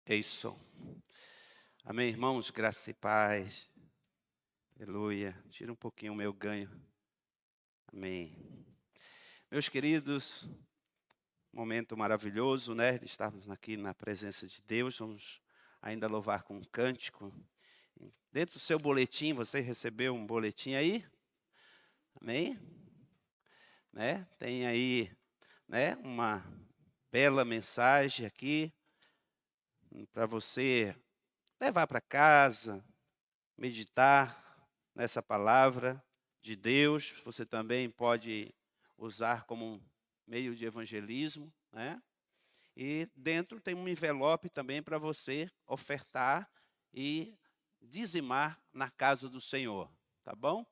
É isso. Amém, irmãos, graça e paz. Aleluia. Tira um pouquinho o meu ganho. Amém. Meus queridos, momento maravilhoso, né? De estarmos aqui na presença de Deus. Vamos ainda louvar com um cântico. Dentro do seu boletim, você recebeu um boletim aí? Amém? Né? Tem aí, né, uma bela mensagem aqui para você levar para casa, meditar nessa palavra de Deus. Você também pode usar como um meio de evangelismo, né? E dentro tem um envelope também para você ofertar e dizimar na casa do Senhor, tá bom?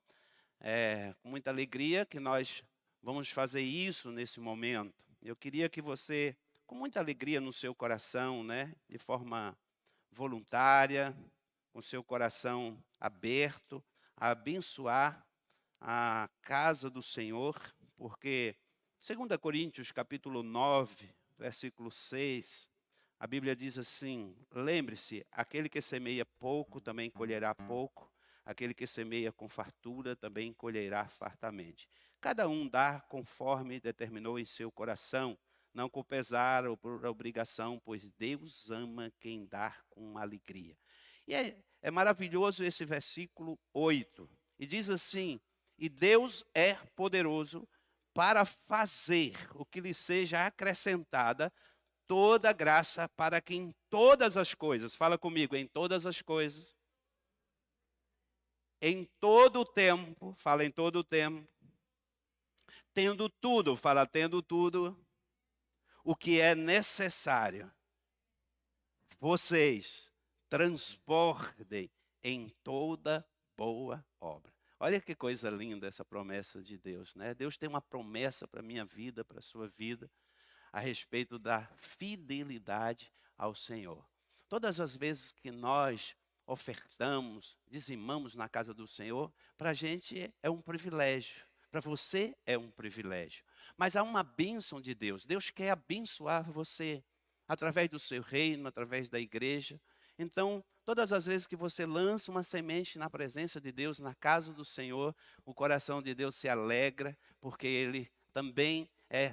É com muita alegria que nós vamos fazer isso nesse momento. Eu queria que você, com muita alegria no seu coração, né, de forma voluntária, com seu coração aberto, a abençoar a casa do Senhor, porque 2 Coríntios capítulo 9, versículo 6, a Bíblia diz assim: lembre-se, aquele que semeia pouco também colherá pouco, aquele que semeia com fartura também colherá fartamente. Cada um dá conforme determinou em seu coração, não com pesar ou por obrigação, pois Deus ama quem dá com alegria. E é maravilhoso esse versículo 8. E diz assim: e Deus é poderoso para fazer o que lhe seja acrescentada toda graça, para que em todas as coisas, fala comigo, em todas as coisas, em todo o tempo, fala em todo o tempo, tendo tudo, fala tendo tudo, o que é necessário, vocês transbordem em toda boa obra. Olha que coisa linda essa promessa de Deus, né? Deus tem uma promessa para a minha vida, para a sua vida, a respeito da fidelidade ao Senhor. Todas as vezes que nós ofertamos, dizimamos na casa do Senhor, para a gente é um privilégio. Para você é um privilégio. Mas há uma bênção de Deus. Deus quer abençoar você através do seu reino, através da igreja. Então, todas as vezes que você lança uma semente na presença de Deus, na casa do Senhor, o coração de Deus se alegra, porque Ele também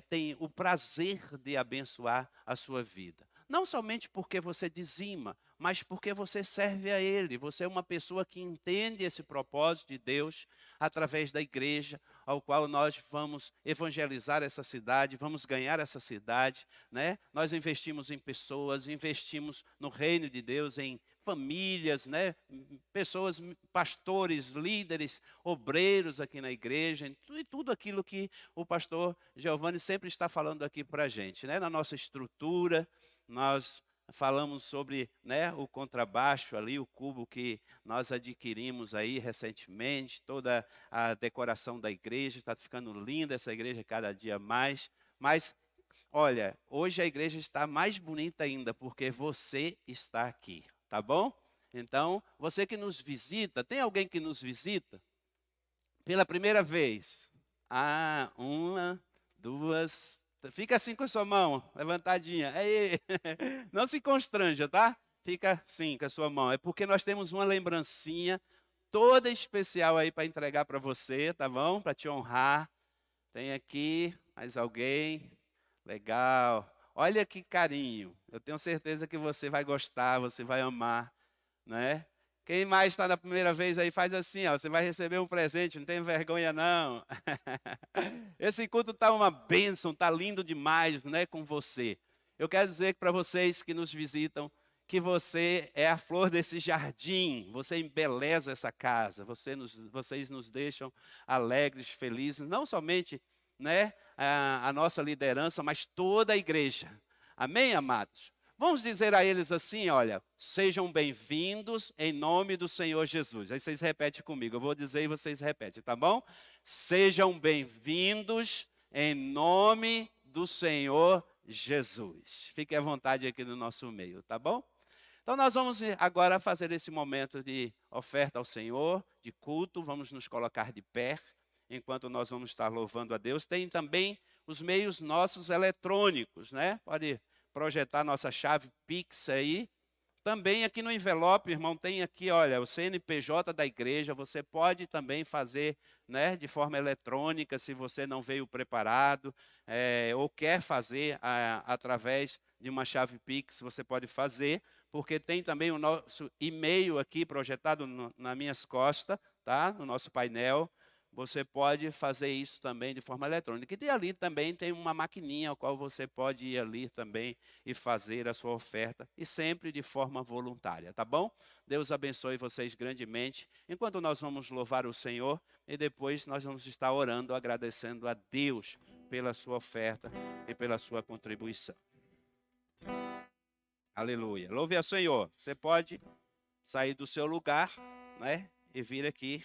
tem o prazer de abençoar a sua vida. Não somente porque você dizima, mas porque você serve a Ele. Você é uma pessoa que entende esse propósito de Deus através da igreja, ao qual nós vamos evangelizar essa cidade, vamos ganhar essa cidade, né? Nós investimos em pessoas, investimos no reino de Deus, em famílias, né? Pessoas, pastores, líderes, obreiros aqui na igreja, e tudo aquilo que o pastor Giovanni sempre está falando aqui para a gente, né? Na nossa estrutura, nós falamos sobre, né, o contrabaixo ali, o cubo que nós adquirimos aí recentemente, toda a decoração da igreja, está ficando linda essa igreja cada dia mais, mas olha, hoje a igreja está mais bonita ainda, porque você está aqui, tá bom? Então, você que nos visita, tem alguém que nos visita pela primeira vez? Ah, uma, duas. Fica assim com a sua mão, levantadinha. Aí, não se constranja, tá? Fica assim com a sua mão. É porque nós temos uma lembrancinha toda especial aí para entregar para você, tá bom? Para te honrar. Tem aqui mais alguém? Legal. Olha que carinho. Eu tenho certeza que você vai gostar, você vai amar, né? Quem mais está na primeira vez aí faz assim, ó, você vai receber um presente, não tem vergonha não. Esse culto está uma bênção, está lindo demais, né, com você. Eu quero dizer para vocês que nos visitam que você é a flor desse jardim, você embeleza essa casa, vocês nos deixam alegres, felizes, não somente, né, a nossa liderança, mas toda a igreja. Amém, amados? Vamos dizer a eles assim, olha, sejam bem-vindos em nome do Senhor Jesus. Aí vocês repetem comigo, eu vou dizer e vocês repetem, tá bom? Sejam bem-vindos em nome do Senhor Jesus. Fiquem à vontade aqui no nosso meio, tá bom? Então nós vamos agora fazer esse momento de oferta ao Senhor, de culto, vamos nos colocar de pé, enquanto nós vamos estar louvando a Deus. Tem também os meios nossos eletrônicos, né? Pode projetar nossa chave Pix aí, Também aqui no envelope, irmão, tem aqui, olha, o CNPJ da igreja. Você pode também fazer, né, de forma eletrônica, se você não veio preparado, ou quer fazer através de uma chave Pix, você pode fazer, porque tem também o nosso e-mail aqui projetado nas minhas costas, tá? No nosso painel. Você pode fazer isso também de forma eletrônica. E ali também tem uma maquininha, a qual você pode ir ali também e fazer a sua oferta, e sempre de forma voluntária, tá bom? Deus abençoe vocês grandemente, enquanto nós vamos louvar o Senhor, e depois nós vamos estar orando, agradecendo a Deus pela sua oferta e pela sua contribuição. Aleluia. Louve ao Senhor. Você pode sair do seu lugar, né, e vir aqui.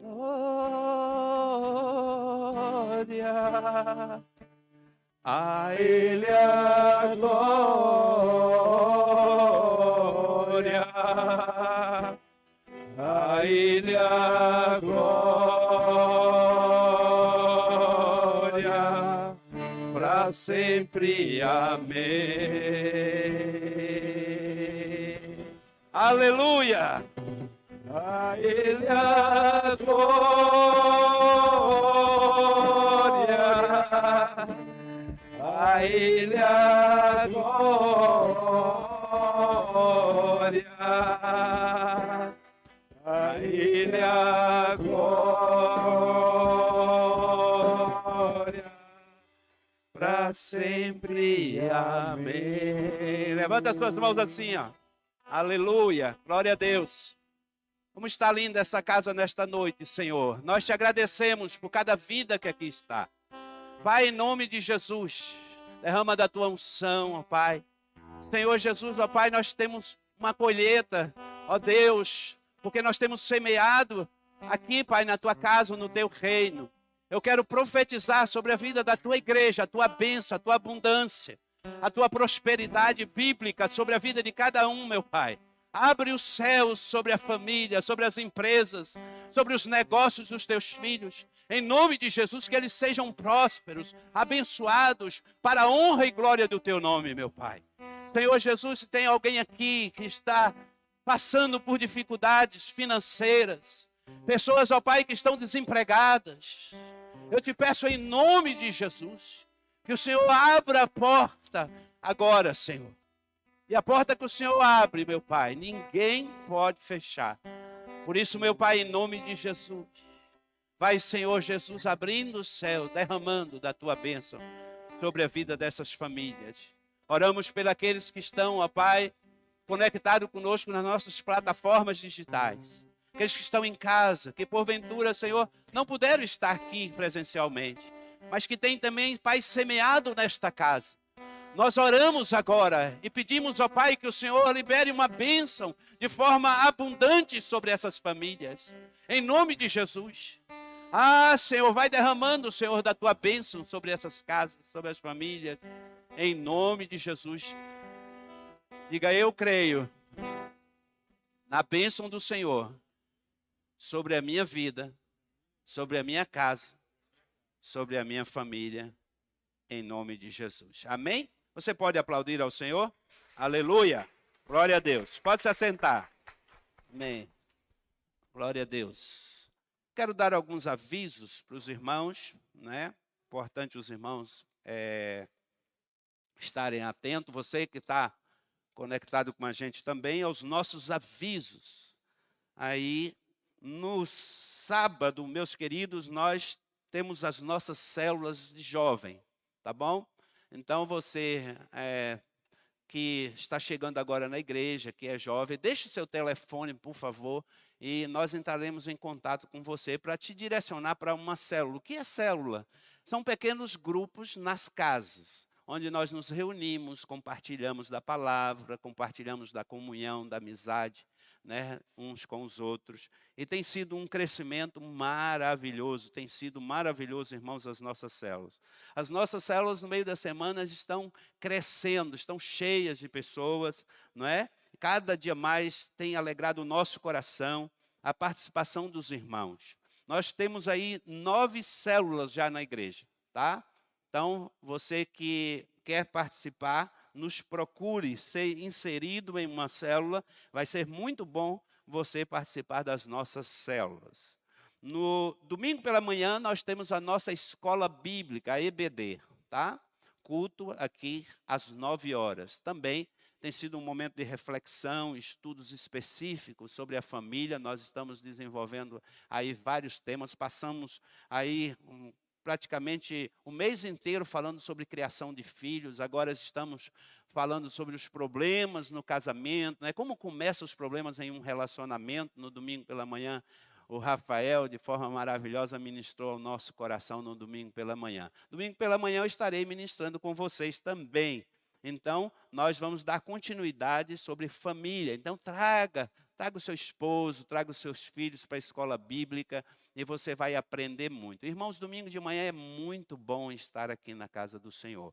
Glória, a Ele a glória, a Ele a glória, para sempre. Amém. Aleluia. A Ele a glória, a Ele a glória, a Ele a glória, para sempre. Amém. Levanta as suas mãos assim, ó. Aleluia. Glória a Deus. Como está linda essa casa nesta noite, Senhor. Nós te agradecemos por cada vida que aqui está. Pai, em nome de Jesus, derrama da tua unção, ó Pai. Senhor Jesus, ó Pai, nós temos uma colheita, ó Deus, porque nós temos semeado aqui, Pai, na tua casa, no teu reino. Eu quero profetizar sobre a vida da tua igreja, a tua bênção, a tua abundância, a tua prosperidade bíblica sobre a vida de cada um, meu Pai. Abre os céus sobre a família, sobre as empresas, sobre os negócios dos teus filhos. Em nome de Jesus, que eles sejam prósperos, abençoados, para a honra e glória do teu nome, meu Pai. Senhor Jesus, se tem alguém aqui que está passando por dificuldades financeiras, pessoas, ó Pai, que estão desempregadas, eu te peço em nome de Jesus, que o Senhor abra a porta agora, Senhor. E a porta que o Senhor abre, meu Pai, ninguém pode fechar. Por isso, meu Pai, em nome de Jesus, vai, Senhor Jesus, abrindo o céu, derramando da tua bênção sobre a vida dessas famílias. Oramos pelos aqueles que estão, ó Pai, conectados conosco nas nossas plataformas digitais. Aqueles que estão em casa, que porventura, Senhor, não puderam estar aqui presencialmente, mas que têm também, Pai, semeado nesta casa. Nós oramos agora e pedimos ao Pai que o Senhor libere uma bênção de forma abundante sobre essas famílias. Em nome de Jesus. Ah, Senhor, vai derramando, Senhor, da tua bênção sobre essas casas, sobre as famílias. Em nome de Jesus. Diga, eu creio na bênção do Senhor sobre a minha vida, sobre a minha casa, sobre a minha família. Em nome de Jesus. Amém? Você pode aplaudir ao Senhor? Aleluia. Glória a Deus. Pode se assentar. Amém. Glória a Deus. Quero dar alguns avisos para os irmãos, né? Importante os irmãos estarem atentos. Você que está conectado com a gente também, aos nossos avisos. Aí, no sábado, meus queridos, nós temos as nossas células de jovem, tá bom? Então, você que está chegando agora na igreja, que é jovem, deixe o seu telefone, por favor, e nós entraremos em contato com você para te direcionar para uma célula. O que é célula? São pequenos grupos nas casas, onde nós nos reunimos, compartilhamos da palavra, compartilhamos da comunhão, da amizade, né, uns com os outros. E tem sido um crescimento maravilhoso, tem sido maravilhoso, irmãos, as nossas células. As nossas células no meio das semanas estão crescendo, estão cheias de pessoas, não é? Cada dia mais tem alegrado o nosso coração a participação dos irmãos. Nós temos aí 9 células já na igreja, tá? Então, você que quer participar, nos procure ser inserido em uma célula. Vai ser muito bom você participar das nossas células. No domingo pela manhã, nós temos a nossa escola bíblica, a EBD, tá? Culto aqui às 9 horas. Também tem sido um momento de reflexão, estudos específicos sobre a família. Nós estamos desenvolvendo aí vários temas. Passamos aí praticamente o mês inteiro falando sobre criação de filhos. Agora estamos falando sobre os problemas no casamento, né? Como começam os problemas em um relacionamento. No domingo pela manhã, o Rafael, de forma maravilhosa, ministrou ao nosso coração no domingo pela manhã. Domingo pela manhã eu estarei ministrando com vocês também. Então, nós vamos dar continuidade sobre família. Então, traga o seu esposo, traga os seus filhos para a escola bíblica e você vai aprender muito. Irmãos, domingo de manhã é muito bom estar aqui na casa do Senhor.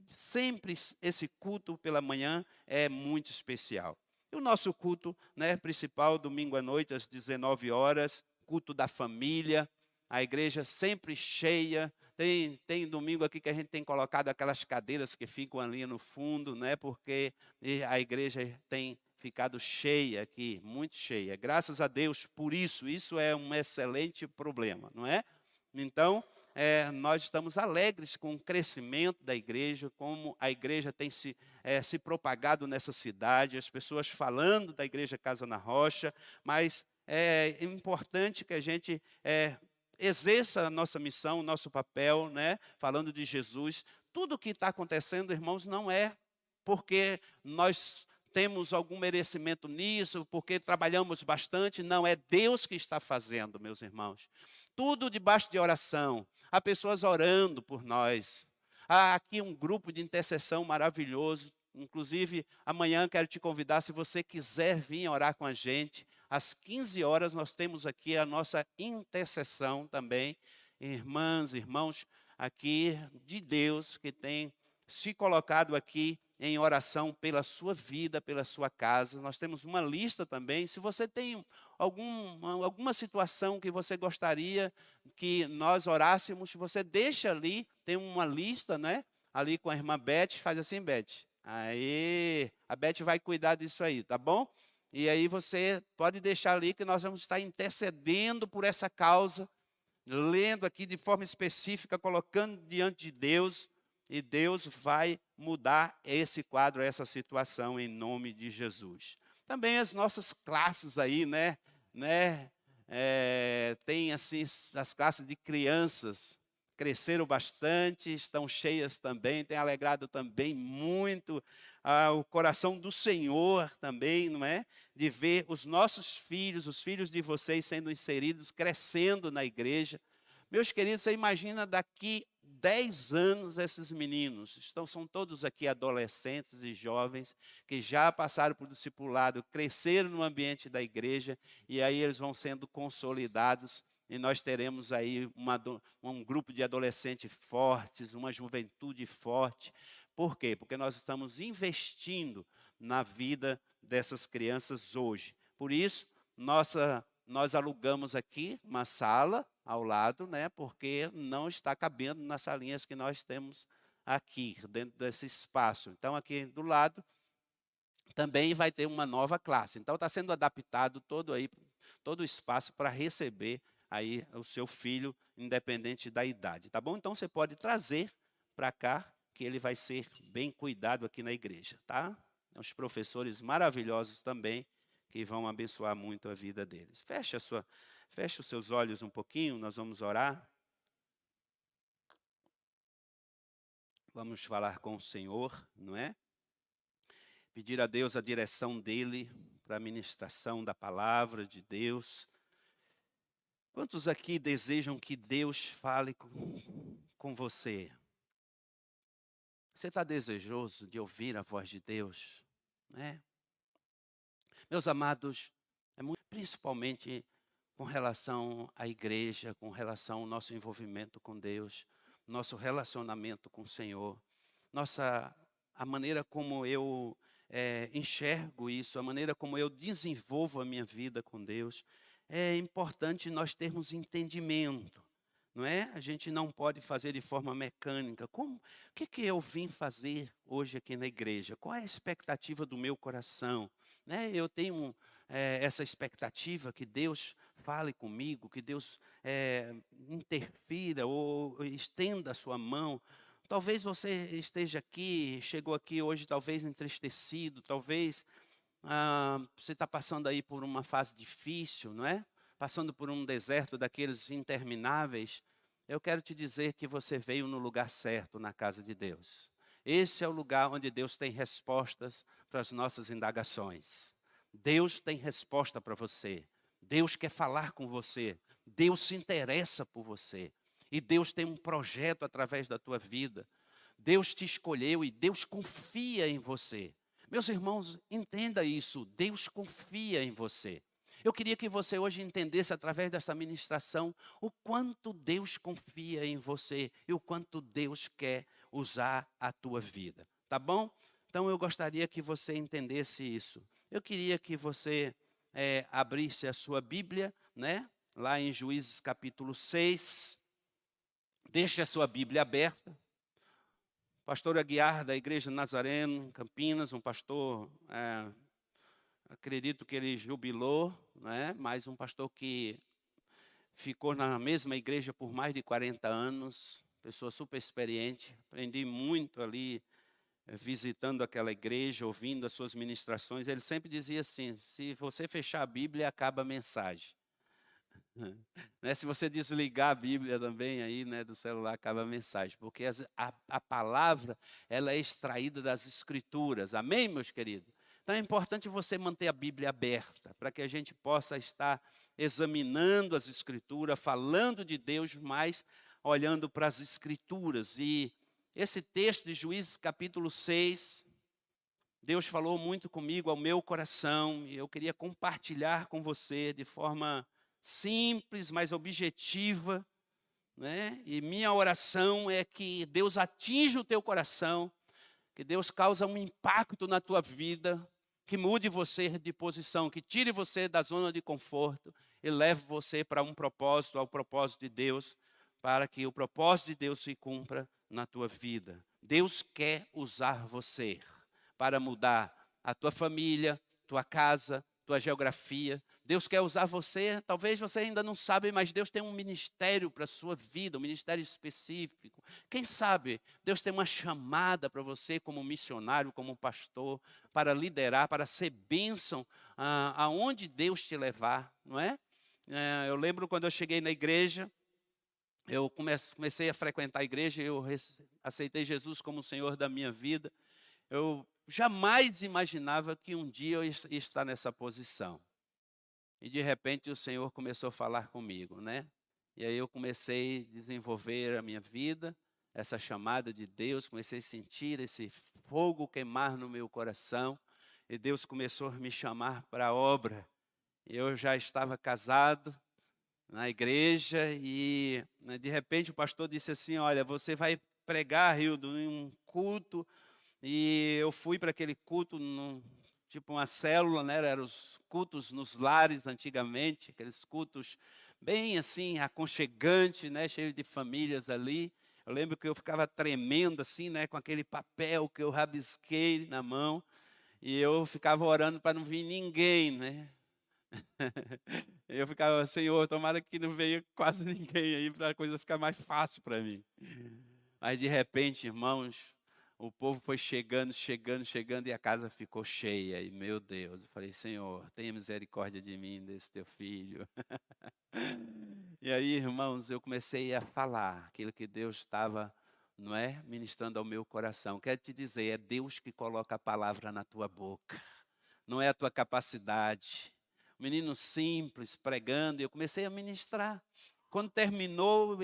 Sempre esse culto pela manhã é muito especial. E o nosso culto, né, principal, domingo à noite, às 19 horas, culto da família, a igreja sempre cheia. Tem domingo aqui que a gente tem colocado aquelas cadeiras que ficam ali no fundo, né, porque a igreja tem ficado cheia aqui, muito cheia. Graças a Deus por isso. Isso é um excelente problema, não é? Então, nós estamos alegres com o crescimento da igreja, como a igreja tem se propagado nessa cidade, as pessoas falando da igreja Casa na Rocha, mas é importante que a gente exerça a nossa missão, o nosso papel, né, falando de Jesus. Tudo o que está acontecendo, irmãos, não é porque nós temos algum merecimento nisso, porque trabalhamos bastante. Não, é Deus que está fazendo, meus irmãos. Tudo debaixo de oração. Há pessoas orando por nós. Há aqui um grupo de intercessão maravilhoso. Inclusive, amanhã quero te convidar, se você quiser vir orar com a gente. Às 15 horas nós temos aqui a nossa intercessão também. Irmãs, irmãos aqui de Deus que têm se colocado aqui em oração pela sua vida, pela sua casa. Nós temos uma lista também. Se você tem alguma situação que você gostaria que nós orássemos, você deixa ali, tem uma lista, né? Ali com a irmã Beth, faz assim, Beth. Aí, a Beth vai cuidar disso aí, tá bom? E aí você pode deixar ali que nós vamos estar intercedendo por essa causa, lendo aqui de forma específica, colocando diante de Deus, e Deus vai mudar esse quadro, essa situação, em nome de Jesus. Também as nossas classes aí, né? Tem assim, as classes de crianças, cresceram bastante, estão cheias também, tem alegrado também muito o coração do Senhor também, não é? De ver os nossos filhos, os filhos de vocês sendo inseridos, crescendo na igreja. Meus queridos, você imagina daqui 10 anos esses meninos, são todos aqui adolescentes e jovens, que já passaram por discipulado, cresceram no ambiente da igreja, e aí eles vão sendo consolidados, e nós teremos aí um grupo de adolescentes fortes, uma juventude forte. Por quê? Porque nós estamos investindo na vida dessas crianças hoje. Por isso, nós alugamos aqui uma sala ao lado, né, porque não está cabendo nas salinhas que nós temos aqui, dentro desse espaço. Então, aqui do lado, também vai ter uma nova classe. Então, está sendo adaptado todo o espaço para receber aí o seu filho, independente da idade, tá bom? Então, você pode trazer para cá, que ele vai ser bem cuidado aqui na igreja, tá? Os professores maravilhosos também, que vão abençoar muito a vida deles. Feche os seus olhos um pouquinho, nós vamos orar. Vamos falar com o Senhor, não é? Pedir a Deus a direção dEle para a ministração da palavra de Deus. Quantos aqui desejam que Deus fale com você? Você está desejoso de ouvir a voz de Deus, né? Meus amados, principalmente com relação à igreja, com relação ao nosso envolvimento com Deus, nosso relacionamento com o Senhor, a maneira como eu enxergo isso, a maneira como eu desenvolvo a minha vida com Deus, é importante nós termos entendimento não é? A gente não pode fazer de forma mecânica. O que eu vim fazer hoje aqui na igreja? Qual é a expectativa do meu coração? Né? Eu tenho essa expectativa que Deus fale comigo, que Deus interfira ou estenda a sua mão. Talvez você esteja aqui, chegou aqui hoje talvez entristecido, talvez você está passando aí por uma fase difícil, não é? Passando por um deserto daqueles intermináveis. Eu quero te dizer que você veio no lugar certo, na casa de Deus. Esse é o lugar onde Deus tem respostas para as nossas indagações. Deus tem resposta para você. Deus quer falar com você. Deus se interessa por você. E Deus tem um projeto através da tua vida. Deus te escolheu e Deus confia em você. Meus irmãos, entenda isso. Deus confia em você. Eu queria que você hoje entendesse, através dessa ministração, o quanto Deus confia em você e o quanto Deus quer usar a tua vida. Tá bom? Então eu gostaria que você entendesse isso. Eu queria que você abrisse a sua Bíblia, né? Lá em Juízes capítulo 6. Deixe a sua Bíblia aberta. Pastor Aguiar, da Igreja Nazareno, Campinas, um pastor, acredito que ele jubilou, né? Mas um pastor que ficou na mesma igreja por mais de 40 anos, pessoa super experiente. Aprendi muito ali, visitando aquela igreja, ouvindo as suas ministrações. Ele sempre dizia assim: se você fechar a Bíblia, acaba a mensagem. Né? Se você desligar a Bíblia também aí, né, do celular, acaba a mensagem. Porque a palavra, ela é extraída das Escrituras. Amém, meus queridos? Então é importante você manter a Bíblia aberta, para que a gente possa estar examinando as Escrituras, falando de Deus, mas olhando para as Escrituras. E esse texto de Juízes capítulo 6, Deus falou muito comigo ao meu coração, e eu queria compartilhar com você de forma simples, mas objetiva, né? E minha oração é que Deus atinja o teu coração, que Deus cause um impacto na tua vida, que mude você de posição, que tire você da zona de conforto e leve você para um propósito, ao propósito de Deus, para que o propósito de Deus se cumpra na tua vida. Deus quer usar você para mudar a tua família, tua casa, tua geografia. Deus quer usar você, talvez você ainda não sabe, mas Deus tem um ministério para a sua vida, um ministério específico. Quem sabe Deus tem uma chamada para você como missionário, como pastor, para liderar, para ser bênção aonde Deus te levar, não é? Eu lembro quando eu cheguei na igreja, eu comecei a frequentar a igreja, eu aceitei Jesus como o Senhor da minha vida. Eu jamais imaginava que um dia eu ia estar nessa posição. E de repente o Senhor começou a falar comigo, né? E aí eu comecei a desenvolver a minha vida, essa chamada de Deus, comecei a sentir esse fogo queimar no meu coração. E Deus começou a me chamar para a obra. Eu já estava casado na igreja e de repente o pastor disse assim: olha, você vai pregar, Hildo, em um culto. E eu fui para aquele culto, tipo uma célula, né? Eram os cultos nos lares antigamente, aqueles cultos bem assim, aconchegantes, né? Cheio de famílias ali. Eu lembro que eu ficava tremendo assim, né? Com aquele papel que eu rabisquei na mão. E eu ficava orando para não vir ninguém, né? Eu ficava: Senhor, tomara que não venha quase ninguém aí, para a coisa ficar mais fácil para mim. Mas de repente, irmãos, o povo foi chegando, chegando, chegando, e a casa ficou cheia. E, meu Deus, eu falei: Senhor, tenha misericórdia de mim, desse teu filho. E aí, irmãos, eu comecei a falar aquilo que Deus estava, não é, ministrando ao meu coração. Quero te dizer, é Deus que coloca a palavra na tua boca, não é a tua capacidade. Um menino simples, pregando, e eu comecei a ministrar. Quando terminou,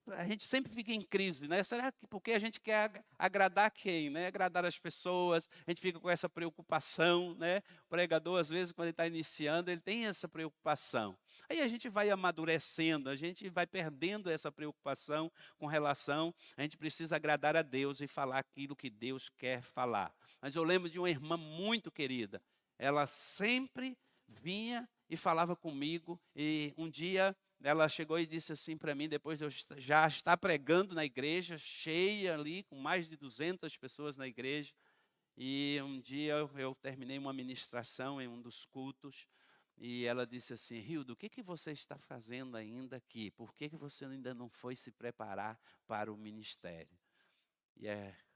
a gente sempre fica em crise, né? Será que porque a gente quer agradar quem, né? Agradar as pessoas, a gente fica com essa preocupação, né? O pregador, às vezes, quando ele está iniciando, ele tem essa preocupação. Aí a gente vai amadurecendo, a gente vai perdendo essa preocupação com relação, a gente precisa agradar a Deus e falar aquilo que Deus quer falar. Mas eu lembro de uma irmã muito querida, ela sempre vinha e falava comigo, e um dia ela chegou e disse assim para mim, depois de eu já estar pregando na igreja, cheia ali, com mais de 200 pessoas na igreja, e um dia eu terminei uma ministração em um dos cultos, e ela disse assim: Rildo, o que você está fazendo ainda aqui? Por que você ainda não foi se preparar para o ministério? E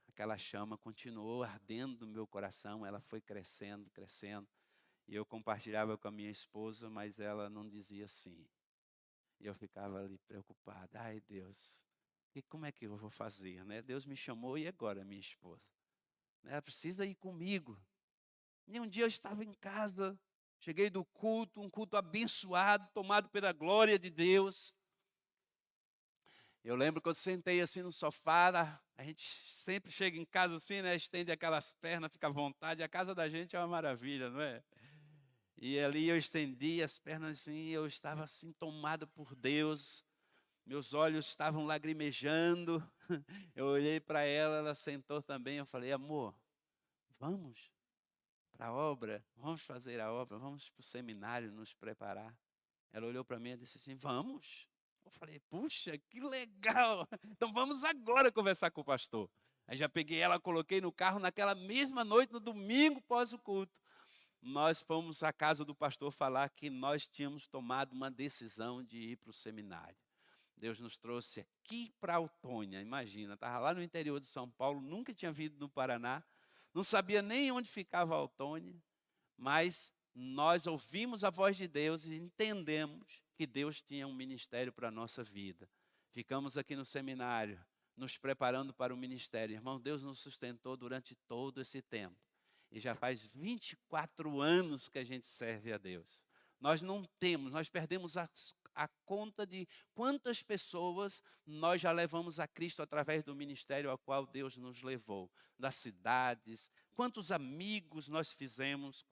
aquela chama continuou ardendo no meu coração, ela foi crescendo, crescendo. E eu compartilhava com a minha esposa, mas ela não dizia sim. E eu ficava ali preocupado. Ai, Deus, como é que eu vou fazer, né? Deus me chamou e agora, minha esposa? Ela precisa ir comigo. E um dia eu estava em casa, cheguei do culto, um culto abençoado, tomado pela glória de Deus. Eu lembro que eu sentei assim no sofá, a gente sempre chega em casa assim, né? Estende aquelas pernas, fica à vontade. A casa da gente é uma maravilha, não é? E ali eu estendi as pernas assim, eu estava assim tomado por Deus. Meus olhos estavam lagrimejando. Eu olhei para ela, ela sentou também. Eu falei: amor, vamos para a obra, vamos fazer a obra, vamos para o seminário nos preparar. Ela olhou para mim e disse assim: vamos. Eu falei: puxa, que legal. Então vamos agora conversar com o pastor. Aí já peguei ela, coloquei no carro naquela mesma noite, no domingo pós o culto. Nós fomos à casa do pastor falar que nós tínhamos tomado uma decisão de ir para o seminário. Deus nos trouxe aqui para Autônia, imagina, estava lá no interior de São Paulo, nunca tinha vindo no Paraná, não sabia nem onde ficava Autônia, mas nós ouvimos a voz de Deus e entendemos que Deus tinha um ministério para a nossa vida. Ficamos aqui no seminário, nos preparando para o ministério. Irmão, Deus nos sustentou durante todo esse tempo. E já faz 24 anos que a gente serve a Deus. Nós perdemos a conta de quantas pessoas nós já levamos a Cristo através do ministério ao qual Deus nos levou. Das cidades, quantos amigos nós fizemos,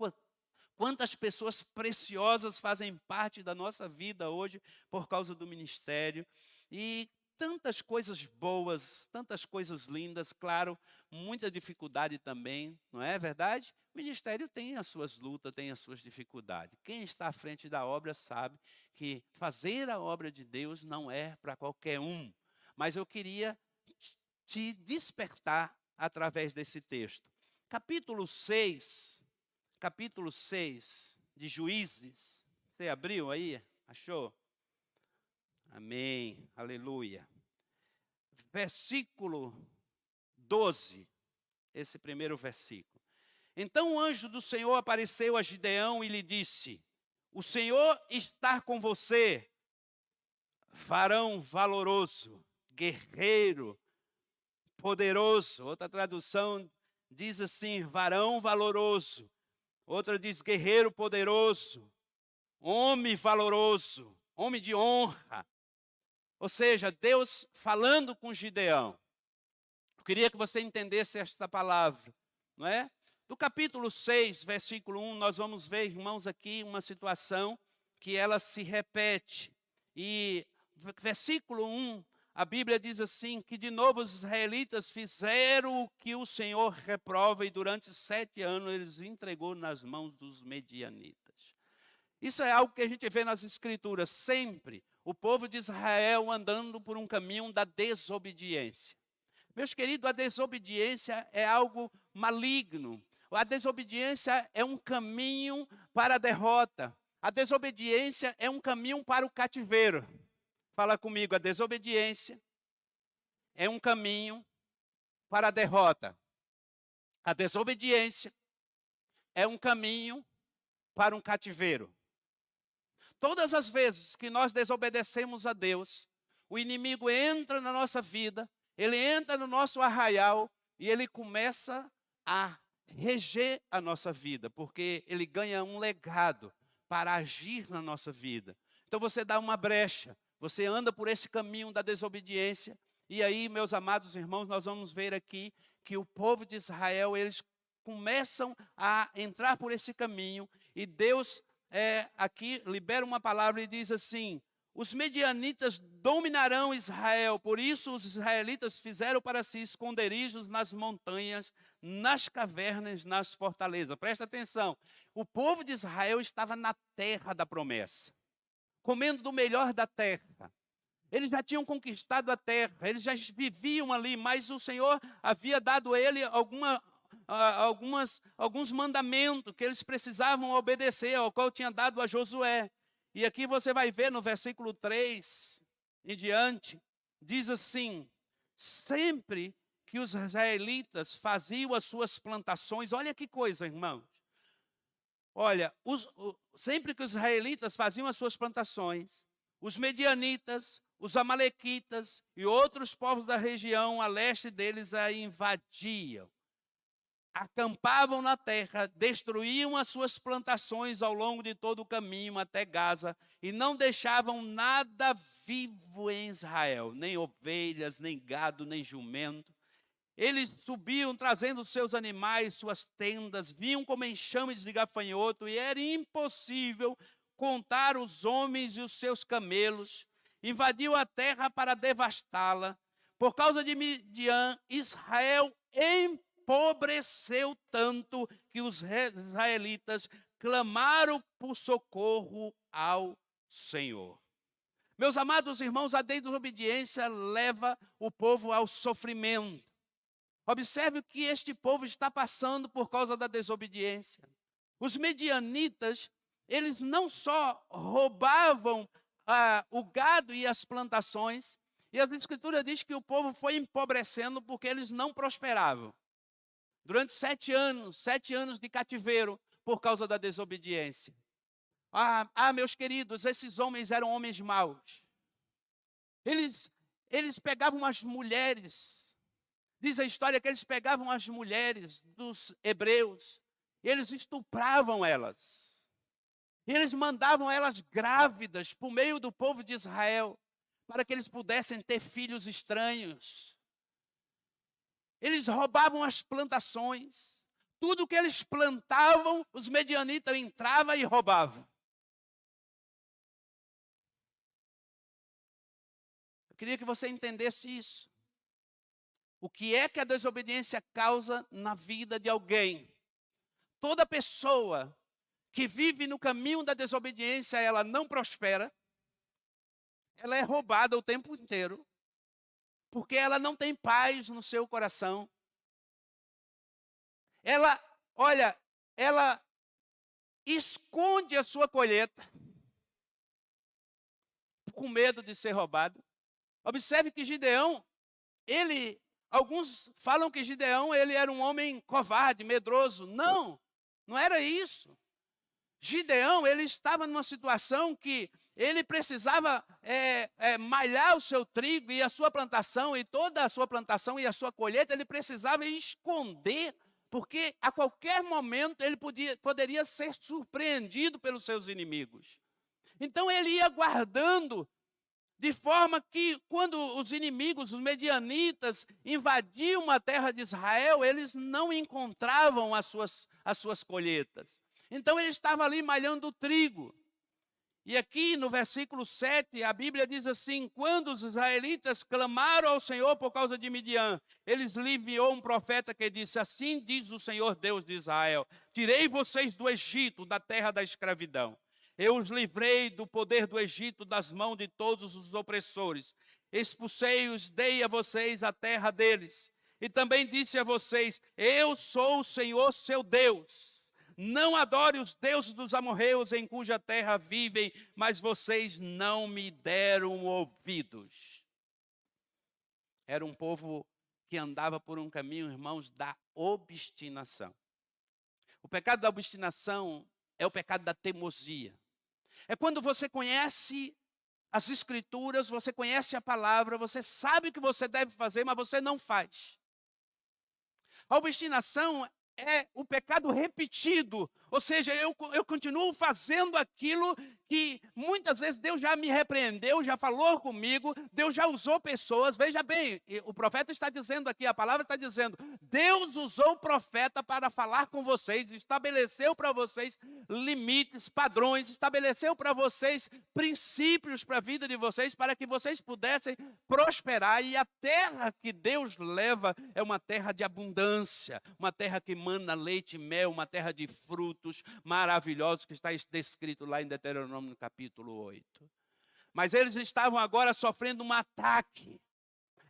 quantas pessoas preciosas fazem parte da nossa vida hoje por causa do ministério. E tantas coisas boas, tantas coisas lindas, claro, muita dificuldade também, não é verdade? O ministério tem as suas lutas, tem as suas dificuldades. Quem está à frente da obra sabe que fazer a obra de Deus não é para qualquer um. Mas eu queria te despertar através desse texto. Capítulo 6 de Juízes. Você abriu aí? Achou? Amém, aleluia. Versículo 12, esse primeiro versículo. Então o anjo do Senhor apareceu a Gideão e lhe disse: o Senhor está com você, varão valoroso, guerreiro, poderoso. Outra tradução diz assim: varão valoroso. Outra diz guerreiro poderoso, homem valoroso, homem de honra. Ou seja, Deus falando com Gideão. Eu queria que você entendesse esta palavra, não é? Do capítulo 6, versículo 1, nós vamos ver, irmãos, aqui uma situação que ela se repete. E versículo 1, a Bíblia diz assim, que de novo os israelitas fizeram o que o Senhor reprova e durante 7 anos eles entregou nas mãos dos medianitas. Isso é algo que a gente vê nas Escrituras, sempre o povo de Israel andando por um caminho da desobediência. Meus queridos, a desobediência é algo maligno. A desobediência é um caminho para a derrota. A desobediência é um caminho para o cativeiro. Fala comigo, a desobediência é um caminho para a derrota. A desobediência é um caminho para um cativeiro. Todas as vezes que nós desobedecemos a Deus, o inimigo entra na nossa vida, ele entra no nosso arraial e ele começa a reger a nossa vida, porque ele ganha um legado para agir na nossa vida. Então você dá uma brecha, você anda por esse caminho da desobediência, e aí, meus amados irmãos, nós vamos ver aqui que o povo de Israel, eles começam a entrar por esse caminho, e Deus aqui libera uma palavra e diz assim: os medianitas dominarão Israel, por isso os israelitas fizeram para si esconderijos nas montanhas, nas cavernas, nas fortalezas. Presta atenção, o povo de Israel estava na terra da promessa. comendo do melhor da terra. Eles já tinham conquistado a terra, eles já viviam ali, mas o Senhor havia dado a ele alguns mandamentos que eles precisavam obedecer, ao qual tinha dado a Josué. E aqui você vai ver no versículo 3 em diante, diz assim: sempre que os israelitas faziam as suas plantações, olha que coisa, irmãos. Olha, sempre que os israelitas faziam as suas plantações, os medianitas, os amalequitas e outros povos da região a leste deles a invadiam. Acampavam na terra, destruíam as suas plantações ao longo de todo o caminho até Gaza e não deixavam nada vivo em Israel, nem ovelhas, nem gado, nem jumento. Eles subiam trazendo seus animais, suas tendas, vinham como enxames de gafanhoto e era impossível contar os homens e os seus camelos. Invadiu a terra para devastá-la. Por causa de Midian, Israel empobreceu tanto que os israelitas clamaram por socorro ao Senhor. Meus amados irmãos, a desobediência leva o povo ao sofrimento. Observe o que este povo está passando por causa da desobediência. Os medianitas, eles não só roubavam o gado e as plantações, e as escrituras dizem que o povo foi empobrecendo porque eles não prosperavam. Durante 7 anos de cativeiro por causa da desobediência. Meus queridos, esses homens eram homens maus. Eles pegavam as mulheres. Diz a história que eles pegavam as mulheres dos hebreus, e eles estupravam elas. E eles mandavam elas grávidas por meio do povo de Israel, para que eles pudessem ter filhos estranhos. Eles roubavam as plantações. Tudo que eles plantavam, os medianitas entravam e roubavam. Eu queria que você entendesse isso. O que é que a desobediência causa na vida de alguém? Toda pessoa que vive no caminho da desobediência, ela não prospera, ela é roubada o tempo inteiro, porque ela não tem paz no seu coração. Ela esconde a sua colheita, com medo de ser roubado. Observe que Gideão, alguns falam que Gideão ele era um homem covarde, medroso. Não era isso. Gideão ele estava numa situação que ele precisava malhar o seu trigo e a sua plantação, e toda a sua plantação e a sua colheita, ele precisava esconder, porque a qualquer momento ele poderia ser surpreendido pelos seus inimigos. Então ele ia guardando, de forma que quando os inimigos, os medianitas, invadiam a terra de Israel, eles não encontravam as suas colheitas. Então ele estava ali malhando o trigo. E aqui no versículo 7, a Bíblia diz assim: quando os israelitas clamaram ao Senhor por causa de Midian, eles lhe enviou um profeta que disse: assim diz o Senhor Deus de Israel, tirei vocês do Egito, da terra da escravidão. Eu os livrei do poder do Egito, das mãos de todos os opressores. Expulsei-os, dei a vocês a terra deles. E também disse a vocês: eu sou o Senhor seu Deus. Não adore os deuses dos amorreus em cuja terra vivem, mas vocês não me deram ouvidos. Era um povo que andava por um caminho, irmãos, da obstinação. O pecado da obstinação é o pecado da teimosia. É quando você conhece as Escrituras, você conhece a palavra, você sabe o que você deve fazer, mas você não faz. A obstinação é o pecado repetido, ou seja, eu continuo fazendo aquilo que muitas vezes Deus já me repreendeu, já falou comigo, Deus já usou pessoas. Veja bem, o profeta está dizendo aqui, a palavra está dizendo, Deus usou o profeta para falar com vocês, estabeleceu para vocês limites, padrões, estabeleceu para vocês princípios para a vida de vocês, para que vocês pudessem prosperar. E a terra que Deus leva é uma terra de abundância, uma terra que mana leite e mel, uma terra de frutos maravilhosos, que está descrito lá em Deuteronômio Deuteronômio capítulo 8. Mas eles estavam agora sofrendo um ataque.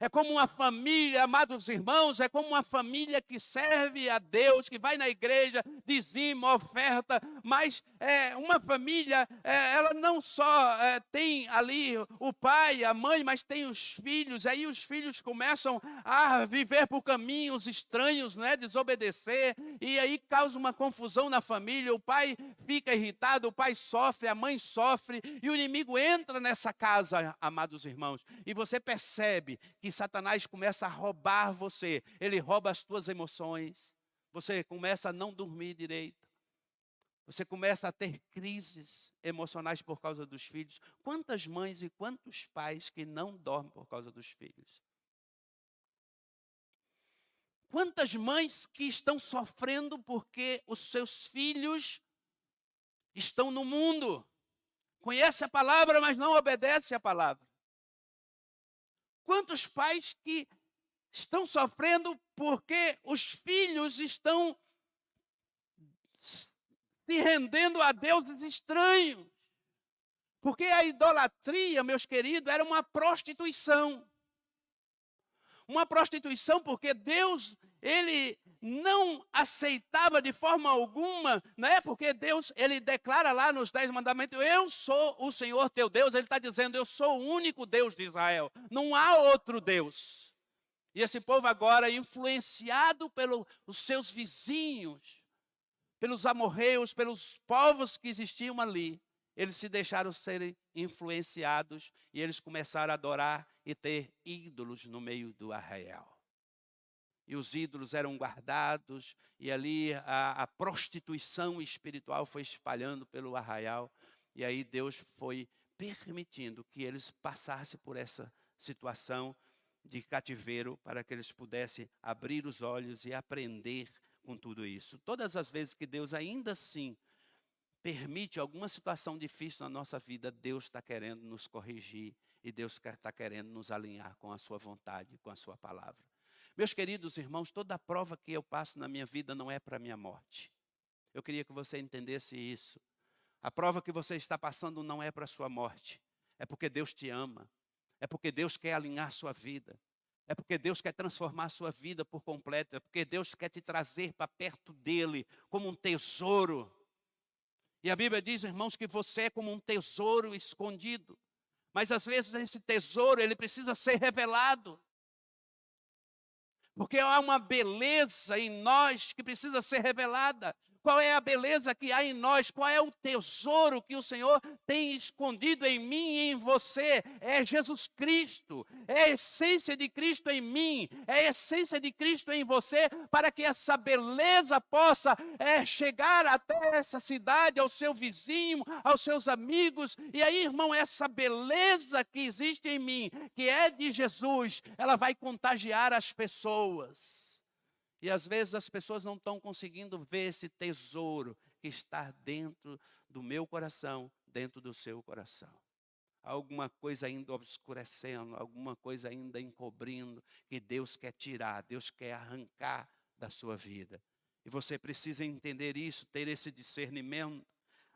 É como uma família, amados irmãos, é como uma família que serve a Deus, que vai na igreja, dizima, oferta, mas uma família, ela não só tem ali o pai, a mãe, mas tem os filhos. Aí os filhos começam a viver por caminhos estranhos, né, desobedecer, e aí causa uma confusão na família. O pai fica irritado, o pai sofre, a mãe sofre, e o inimigo entra nessa casa, amados irmãos, e você percebe que Satanás começa a roubar você. Ele rouba as tuas emoções. Você começa a não dormir direito. Você começa a ter crises emocionais por causa dos filhos. Quantas mães e quantos pais que não dormem por causa dos filhos? Quantas mães que estão sofrendo porque os seus filhos estão no mundo? Conhece a palavra, mas não obedece a palavra. Quantos pais que estão sofrendo porque os filhos estão se rendendo a deuses estranhos? Porque a idolatria, meus queridos, era uma prostituição. Uma prostituição porque Deus, Ele não aceitava de forma alguma, né? Porque Deus, Ele declara lá nos 10 mandamentos, eu sou o Senhor teu Deus. Ele está dizendo, eu sou o único Deus de Israel. Não há outro Deus. E esse povo agora, influenciado pelos seus vizinhos, pelos amorreus, pelos povos que existiam ali, eles se deixaram ser influenciados e eles começaram a adorar e ter ídolos no meio do arraial. E os ídolos eram guardados e ali a prostituição espiritual foi espalhando pelo arraial. E aí Deus foi permitindo que eles passassem por essa situação de cativeiro para que eles pudessem abrir os olhos e aprender com tudo isso. Todas as vezes que Deus ainda assim permite alguma situação difícil na nossa vida, Deus está querendo nos corrigir e Deus está querendo nos alinhar com a sua vontade, com a sua palavra. Meus queridos irmãos, toda a prova que eu passo na minha vida não é para a minha morte. Eu queria que você entendesse isso. A prova que você está passando não é para a sua morte. É porque Deus te ama. É porque Deus quer alinhar sua vida. É porque Deus quer transformar a sua vida por completo. É porque Deus quer te trazer para perto dEle como um tesouro. E a Bíblia diz, irmãos, que você é como um tesouro escondido. Mas às vezes esse tesouro, ele precisa ser revelado. Porque há uma beleza em nós que precisa ser revelada. Qual é a beleza que há em nós? Qual é o tesouro que o Senhor tem escondido em mim e em você? É Jesus Cristo. É a essência de Cristo em mim. É a essência de Cristo em você. Para que essa beleza possa chegar até essa cidade, ao seu vizinho, aos seus amigos. E aí, irmão, essa beleza que existe em mim, que é de Jesus, ela vai contagiar as pessoas. E às vezes as pessoas não estão conseguindo ver esse tesouro que está dentro do meu coração, dentro do seu coração. Há alguma coisa ainda obscurecendo, alguma coisa ainda encobrindo, que Deus quer tirar, Deus quer arrancar da sua vida. E você precisa entender isso, ter esse discernimento.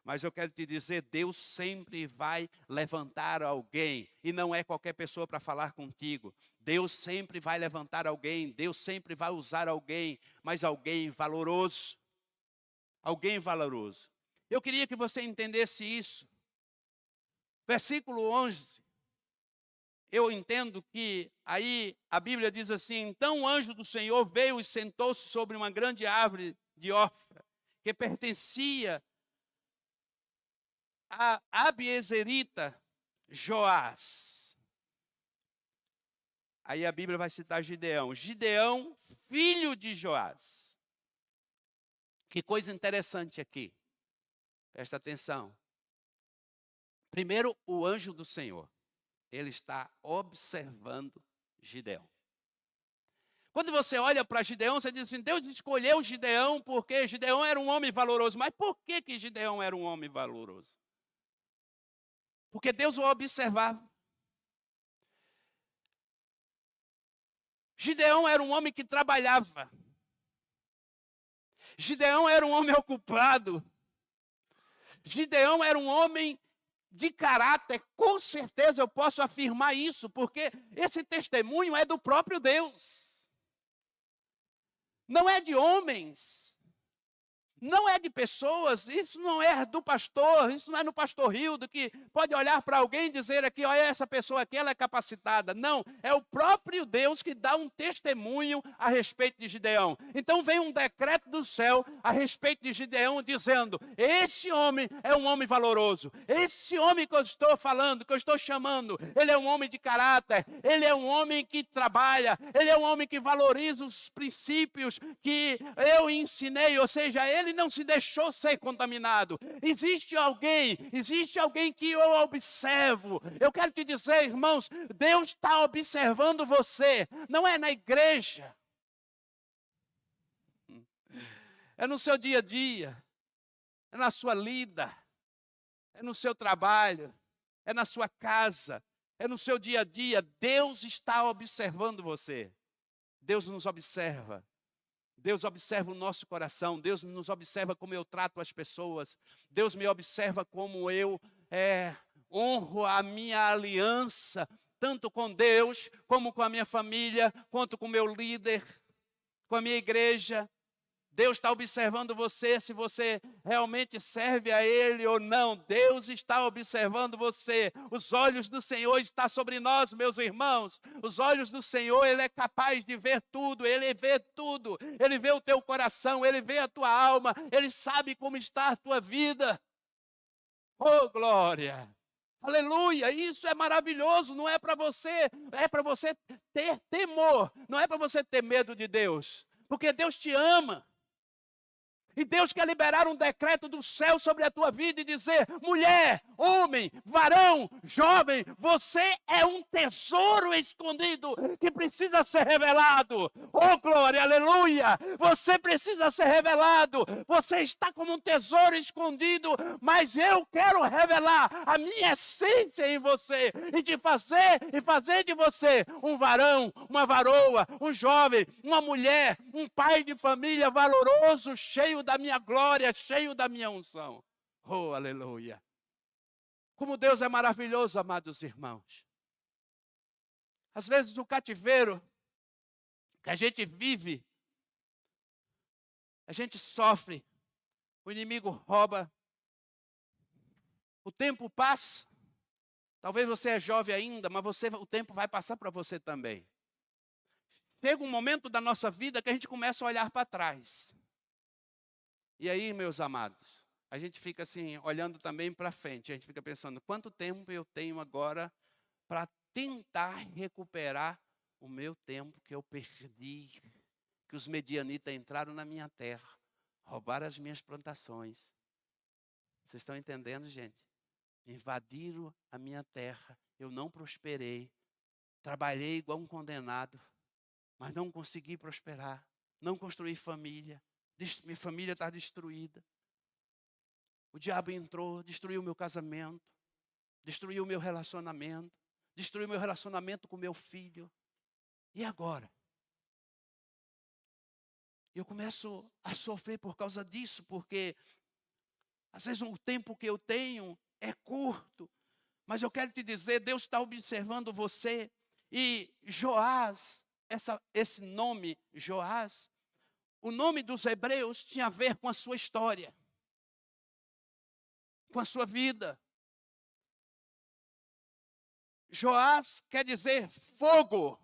Mas eu quero te dizer, Deus sempre vai levantar alguém, e não é qualquer pessoa para falar contigo. Deus sempre vai levantar alguém, Deus sempre vai usar alguém, mas alguém valoroso. Alguém valoroso. Eu queria que você entendesse isso. Versículo 11. Eu entendo que aí a Bíblia diz assim, então o anjo do Senhor veio e sentou-se sobre uma grande árvore de Ofra, que pertencia a Abiezerita Joás. Aí a Bíblia vai citar Gideão. Gideão, filho de Joás. Que coisa interessante aqui. Presta atenção. Primeiro, o anjo do Senhor. Ele está observando Gideão. Quando você olha para Gideão, você diz assim, Deus escolheu Gideão porque Gideão era um homem valoroso. Mas por que Gideão era um homem valoroso? Porque Deus o observava. Gideão era um homem que trabalhava. Gideão era um homem ocupado. Gideão era um homem de caráter, com certeza eu posso afirmar isso, porque esse testemunho é do próprio Deus. Não é de homens. Não é de pessoas, isso não é do pastor, isso não é no pastor Rildo, que pode olhar para alguém e dizer aqui, olha, essa pessoa aqui, ela é capacitada. Não, é o próprio Deus que dá um testemunho a respeito de Gideão. Então vem um decreto do céu a respeito de Gideão, dizendo, esse homem é um homem valoroso, esse homem que eu estou falando, que eu estou chamando, ele é um homem de caráter, ele é um homem que trabalha, ele é um homem que valoriza os princípios que eu ensinei, ou seja, ele não se deixou ser contaminado. Existe alguém que eu observo. Eu quero te dizer, irmãos, Deus está observando você. Não é na igreja. É no seu dia a dia. É na sua lida. É no seu trabalho. É na sua casa. É no seu dia a dia. Deus está observando você. Deus nos observa. Deus observa o nosso coração, Deus nos observa como eu trato as pessoas, Deus me observa como eu honro a minha aliança, tanto com Deus, como com a minha família, quanto com o meu líder, com a minha igreja. Deus está observando você, se você realmente serve a Ele ou não. Deus está observando você. Os olhos do Senhor estão sobre nós, meus irmãos. Os olhos do Senhor, Ele é capaz de ver tudo. Ele vê tudo. Ele vê o teu coração, Ele vê a tua alma. Ele sabe como está a tua vida. Oh, glória! Aleluia! Isso é maravilhoso. Não é para você, é para você ter temor. Não é para você ter medo de Deus. Porque Deus te ama. E Deus quer liberar um decreto do céu sobre a tua vida e dizer, mulher, homem, varão, jovem, você é um tesouro escondido que precisa ser revelado. Oh, glória, aleluia! Você precisa ser revelado. Você está como um tesouro escondido, mas eu quero revelar a minha essência em você e fazer de você um varão, uma varoa, um jovem, uma mulher, um pai de família valoroso, cheio da minha glória, cheio da minha unção. Oh, aleluia. Como Deus é maravilhoso, amados irmãos. Às vezes o cativeiro que a gente vive, a gente sofre, o inimigo rouba, o tempo passa, talvez você é jovem ainda, mas o tempo vai passar para você também. Chega um momento da nossa vida que a gente começa a olhar para trás. E aí, meus amados, a gente fica assim, olhando também para frente. A gente fica pensando, quanto tempo eu tenho agora para tentar recuperar o meu tempo que eu perdi, que os medianitas entraram na minha terra, roubaram as minhas plantações. Vocês estão entendendo, gente? Invadiram a minha terra, eu não prosperei, trabalhei igual um condenado, mas não consegui prosperar, não construí família. Minha família está destruída. O diabo entrou, destruiu o meu casamento, destruiu o meu relacionamento, destruiu o meu relacionamento com meu filho. E agora? Eu começo a sofrer por causa disso, porque às vezes o tempo que eu tenho é curto. Mas eu quero te dizer, Deus está observando você. E Joás, esse nome, Joás, o nome dos hebreus tinha a ver com a sua história, com a sua vida. Joás quer dizer fogo.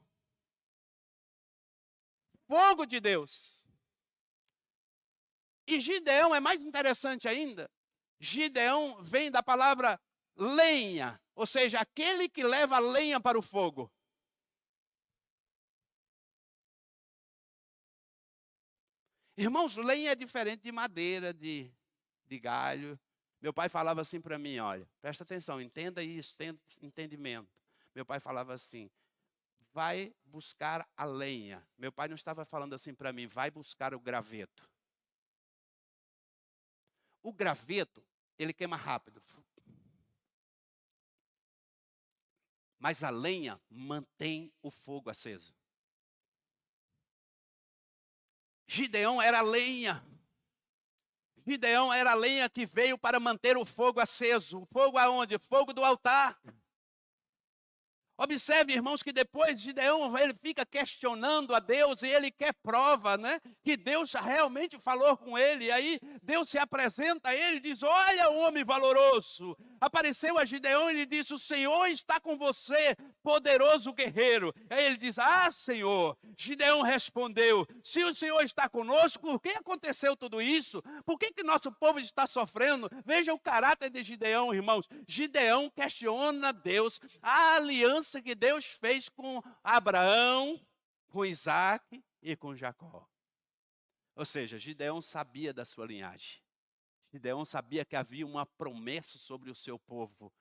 Fogo de Deus. E Gideão é mais interessante ainda. Gideão vem da palavra lenha, ou seja, aquele que leva lenha para o fogo. Irmãos, lenha é diferente de madeira, de galho. Meu pai falava assim para mim, olha, presta atenção, entenda isso, tenha entendimento. Meu pai falava assim, vai buscar a lenha. Meu pai não estava falando assim para mim, vai buscar o graveto. O graveto, ele queima rápido. Mas a lenha mantém o fogo aceso. Gideão era lenha. Gideão era a lenha que veio para manter o fogo aceso. O fogo aonde? Fogo do altar. Observe, irmãos, que depois Gideão ele fica questionando a Deus e ele quer prova, né? Que Deus realmente falou com ele. E aí Deus se apresenta a ele e diz: olha, homem valoroso. Apareceu a Gideão e lhe disse: o Senhor está com você, poderoso guerreiro. Aí ele diz: ah, Senhor. Gideão respondeu: se o Senhor está conosco, por que aconteceu tudo isso? Por que nosso povo está sofrendo? Veja o caráter de Gideão, irmãos. Gideão questiona Deus, a aliança que Deus fez com Abraão, com Isaac e com Jacó. Ou seja, Gideão sabia da sua linhagem. Gideão sabia que havia uma promessa sobre o seu povo.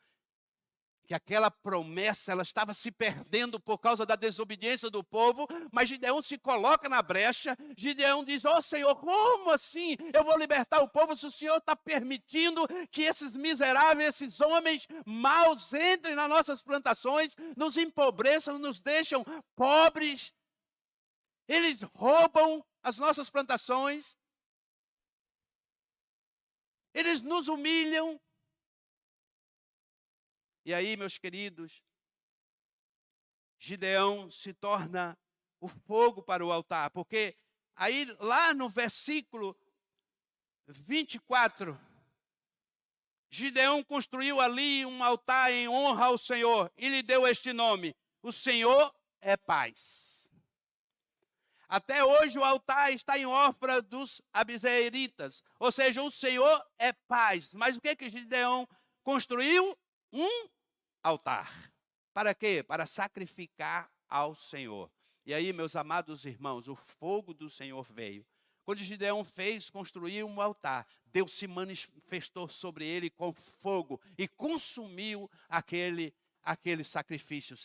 Que aquela promessa ela estava se perdendo por causa da desobediência do povo, mas Gideão se coloca na brecha. Gideão diz: ó Senhor, como assim eu vou libertar o povo se o Senhor está permitindo que esses miseráveis, esses homens maus entrem nas nossas plantações, nos empobreçam, nos deixam pobres, eles roubam as nossas plantações, eles nos humilham. E aí, meus queridos, Gideão se torna o fogo para o altar, porque aí lá no versículo 24, Gideão construiu ali um altar em honra ao Senhor e lhe deu este nome: o Senhor é paz. Até hoje o altar está em Ofra dos Abiezeritas, ou seja, o Senhor é paz. Mas o que Gideão construiu? Um altar. Para quê? Para sacrificar ao Senhor. E aí, meus amados irmãos, o fogo do Senhor veio. Quando Gideão fez construir um altar, Deus se manifestou sobre ele com fogo e consumiu aquele sacrifício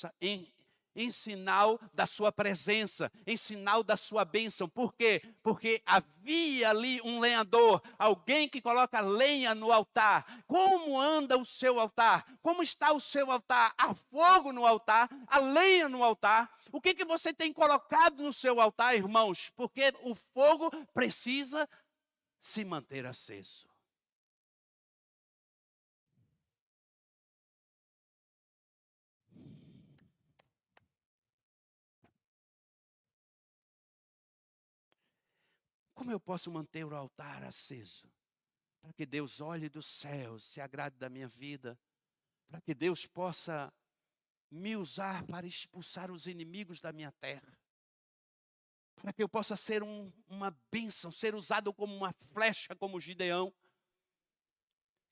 em sinal da sua presença, em sinal da sua bênção. Por quê? Porque havia ali um lenhador, alguém que coloca lenha no altar. Como anda o seu altar? Como está o seu altar? Há fogo no altar, há lenha no altar. O que você tem colocado no seu altar, irmãos? Porque o fogo precisa se manter aceso. Como eu posso manter o altar aceso? Para que Deus olhe dos céus, se agrade da minha vida. Para que Deus possa me usar para expulsar os inimigos da minha terra. Para que eu possa ser uma bênção, ser usado como uma flecha, como Gideão.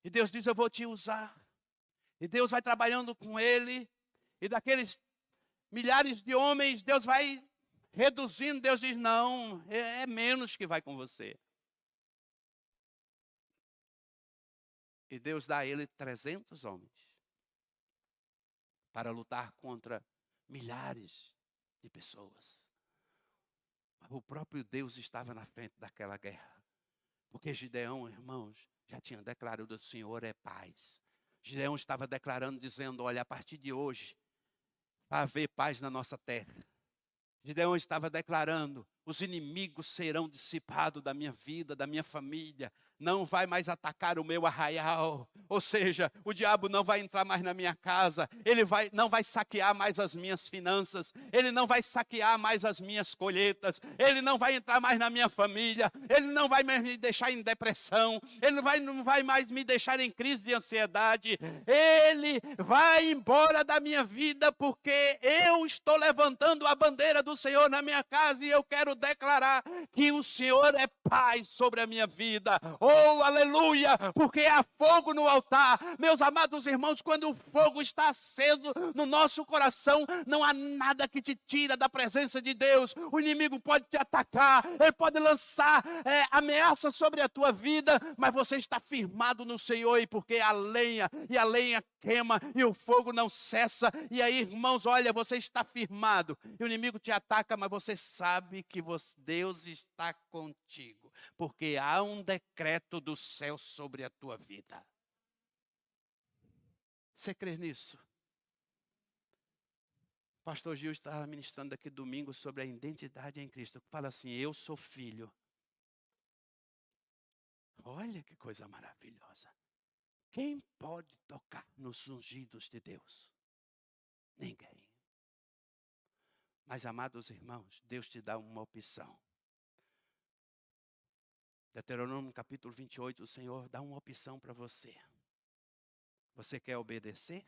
E Deus diz: eu vou te usar. E Deus vai trabalhando com ele. E daqueles milhares de homens, Deus vai reduzindo. Deus diz: não, é menos que vai com você. E Deus dá a ele 300 homens para lutar contra milhares de pessoas. O próprio Deus estava na frente daquela guerra. Porque Gideão, irmãos, já tinha declarado: o Senhor é paz. Gideão estava declarando, dizendo: olha, a partir de hoje vai haver paz na nossa terra. Gideão estava declarando: os inimigos serão dissipados da minha vida, da minha família. Não vai mais atacar o meu arraial. Ou seja, o diabo não vai entrar mais na minha casa. Ele não vai saquear mais as minhas finanças. Ele não vai saquear mais as minhas colheitas. Ele não vai entrar mais na minha família. Ele não vai mais me deixar em depressão. Ele não vai mais me deixar em crise de ansiedade. Ele vai embora da minha vida, porque eu estou levantando a bandeira do Senhor na minha casa e eu quero declarar que o Senhor é paz sobre a minha vida. Oh, aleluia, porque há fogo no altar. Meus amados irmãos, quando o fogo está aceso no nosso coração, não há nada que te tira da presença de Deus. O inimigo pode te atacar, ele pode lançar ameaças sobre a tua vida, mas você está firmado no Senhor, e porque a lenha queima e o fogo não cessa. E aí, irmãos, olha, você está firmado e o inimigo te ataca, mas você sabe que Deus está contigo, porque há um decreto do céu sobre a tua vida. Você crê nisso? O pastor Gil estava ministrando aqui domingo sobre a identidade em Cristo. Fala assim: eu sou filho. Olha que coisa maravilhosa. Quem pode tocar nos ungidos de Deus? Ninguém. Mas, amados irmãos, Deus te dá uma opção. Deuteronômio capítulo 28, o Senhor dá uma opção para você. Você quer obedecer?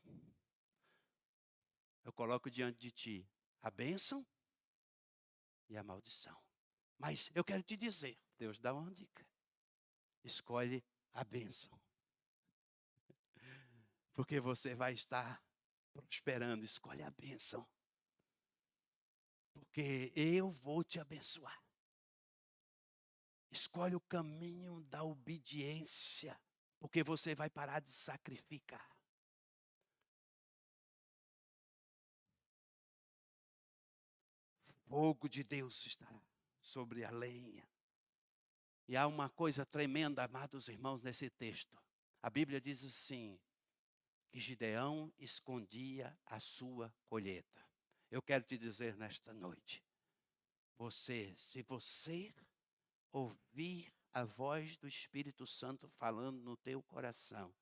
Eu coloco diante de ti a bênção e a maldição. Mas eu quero te dizer, Deus dá uma dica. Escolhe a bênção. Porque você vai estar prosperando. Escolhe a bênção. Porque eu vou te abençoar. Escolhe o caminho da obediência. Porque você vai parar de sacrificar. Fogo de Deus estará sobre a lenha. E há uma coisa tremenda, amados irmãos, nesse texto. A Bíblia diz assim, que Gideão escondia a sua colheita. Eu quero te dizer nesta noite, se você ouvir a voz do Espírito Santo falando no teu coração,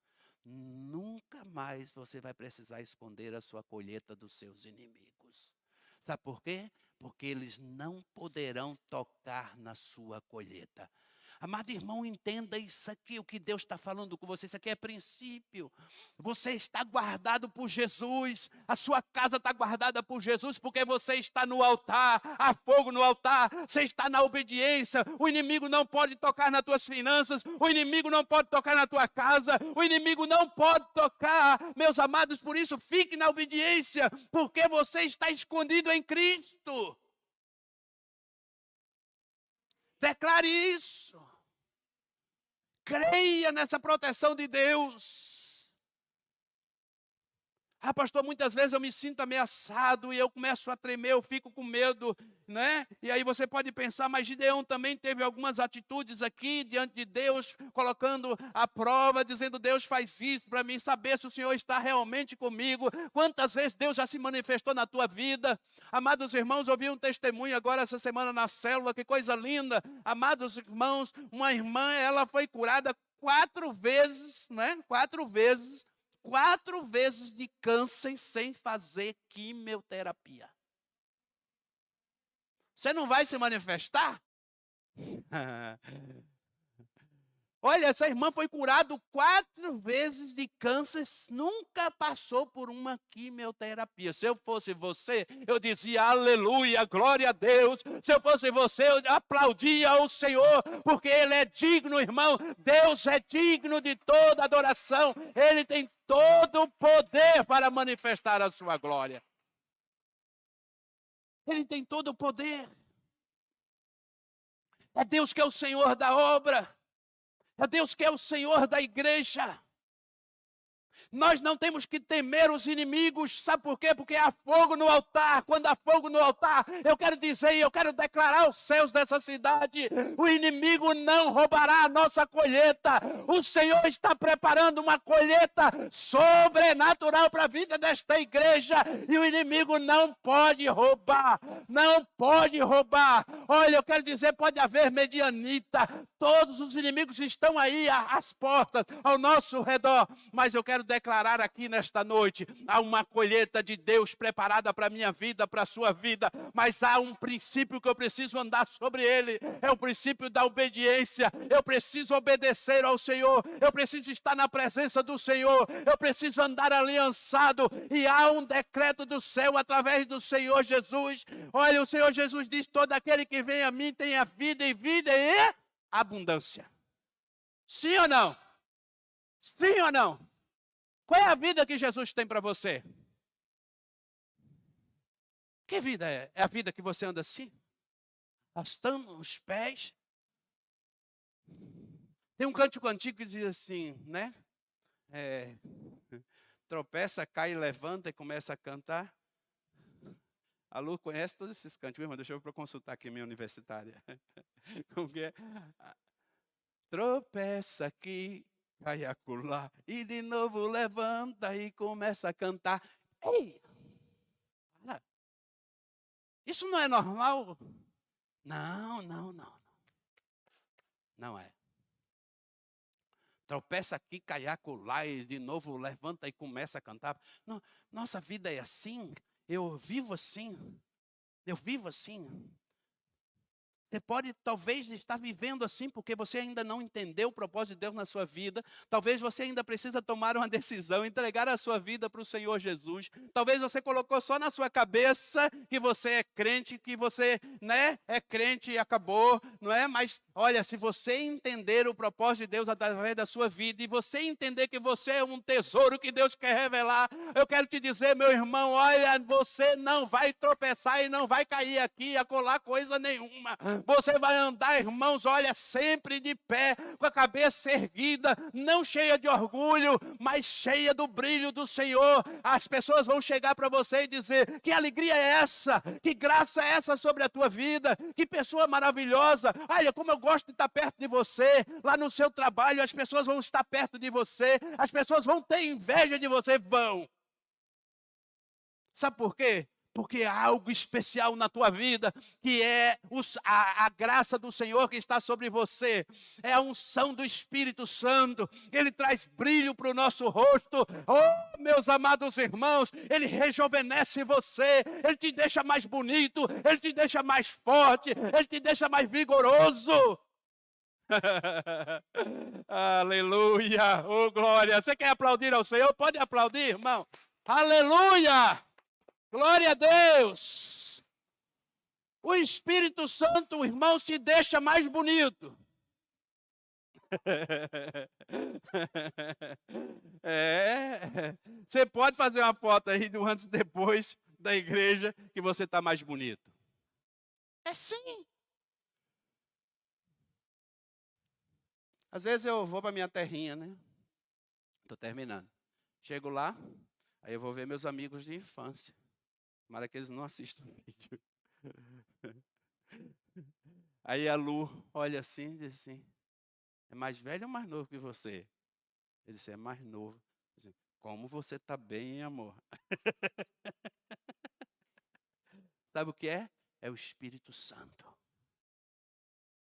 nunca mais você vai precisar esconder a sua colheita dos seus inimigos. Sabe por quê? Porque eles não poderão tocar na sua colheita. Amado irmão, entenda isso aqui, o que Deus está falando com você. Isso aqui é princípio. Você está guardado por Jesus. A sua casa está guardada por Jesus, porque você está no altar. Há fogo no altar. Você está na obediência. O inimigo não pode tocar nas tuas finanças. O inimigo não pode tocar na tua casa. O inimigo não pode tocar. Meus amados, por isso, fique na obediência, porque você está escondido em Cristo. Declare isso. Creia nessa proteção de Deus. Ah, pastor, muitas vezes eu me sinto ameaçado e eu começo a tremer, eu fico com medo, né? E aí você pode pensar, mas Gideão também teve algumas atitudes aqui diante de Deus, colocando a prova, dizendo, Deus faz isso para mim saber se o Senhor está realmente comigo. Quantas vezes Deus já se manifestou na tua vida? Amados irmãos, ouvi um testemunho agora essa semana na célula, que coisa linda. Amados irmãos, uma irmã, ela foi curada 4 vezes, né? 4 vezes de câncer sem fazer quimioterapia. Você não vai se manifestar? Olha, essa irmã foi curada 4 vezes de câncer, nunca passou por uma quimioterapia. Se eu fosse você, eu dizia aleluia, glória a Deus. Se eu fosse você, eu aplaudia ao Senhor, porque Ele é digno, irmão. Deus é digno de toda adoração. Ele tem todo o poder para manifestar a sua glória. Ele tem todo o poder. É Deus que é o Senhor da obra. É Deus que é o Senhor da igreja. Nós não temos que temer os inimigos, sabe por quê? Porque há fogo no altar. Quando há fogo no altar, eu quero dizer, eu quero declarar aos céus dessa cidade, o inimigo não roubará a nossa colheita. O Senhor está preparando uma colheita sobrenatural para a vida desta igreja, e o inimigo não pode roubar, não pode roubar. Olha, eu quero dizer, pode haver medianita, todos os inimigos estão aí às portas, ao nosso redor, mas eu quero declarar aqui nesta noite, há uma colheita de Deus preparada para a minha vida, para a sua vida, mas há um princípio que eu preciso andar sobre ele, é o princípio da obediência. Eu preciso obedecer ao Senhor, eu preciso estar na presença do Senhor, eu preciso andar aliançado, e há um decreto do céu através do Senhor Jesus. Olha, o Senhor Jesus diz, todo aquele que vem a mim tem a vida e abundância. Sim ou não? Sim ou não? Qual é a vida que Jesus tem para você? Que vida é? É a vida que você anda assim? Arrastando os pés? Tem um cântico antigo que diz assim, né? Tropeça, cai, levanta e começa a cantar. A Lu conhece todos esses cânticos, irmão. Deixa eu consultar aqui minha universitária. Como que é? Tropeça aqui, cai acolá, e de novo levanta e começa a cantar. Ei! Para. Isso não é normal? Não. Não é. tropeça aqui, cai acolá, e de novo levanta e começa a cantar. Não, nossa vida é assim, eu vivo assim. Você pode talvez estar vivendo assim porque você ainda não entendeu o propósito de Deus na sua vida. Talvez você ainda precisa tomar uma decisão, entregar a sua vida para o Senhor Jesus. Talvez você colocou só na sua cabeça que você é crente, que você, é crente e acabou, não é? Mas olha, se você entender o propósito de Deus através da sua vida e você entender que você é um tesouro que Deus quer revelar, eu quero te dizer, meu irmão, olha, você não vai tropeçar e não vai cair aqui e acolá coisa nenhuma. Você vai andar, irmãos, olha, sempre de pé, com a cabeça erguida, não cheia de orgulho, mas cheia do brilho do Senhor. As pessoas vão chegar para você e dizer, que alegria é essa? Que graça é essa sobre a tua vida? Que pessoa maravilhosa. Olha, como eu gosto de estar perto de você. Lá no seu trabalho, as pessoas vão estar perto de você. As pessoas vão ter inveja de você, vão. Sabe por quê? Porque há algo especial na tua vida, que é a graça do Senhor que está sobre você. É a unção do Espírito Santo. Ele traz brilho para o nosso rosto. Oh, meus amados irmãos, Ele rejuvenesce você. Ele te deixa mais bonito. Ele te deixa mais forte. Ele te deixa mais vigoroso. Aleluia. Oh, glória. Você quer aplaudir ao Senhor? Pode aplaudir, irmão. Aleluia. Glória a Deus! O Espírito Santo, irmãos, te deixa mais bonito. Você pode fazer uma foto aí do antes e depois da igreja que você está mais bonito. É sim. Às vezes eu vou para minha terrinha, né? Estou terminando. Chego lá, aí eu vou ver meus amigos de infância. Tomara que eles não assistam o vídeo. Aí a Lu olha assim e diz assim, é mais velho ou mais novo que você? Ele disse, é mais novo. Disse, como você está bem, amor? Sabe o que é? É o Espírito Santo.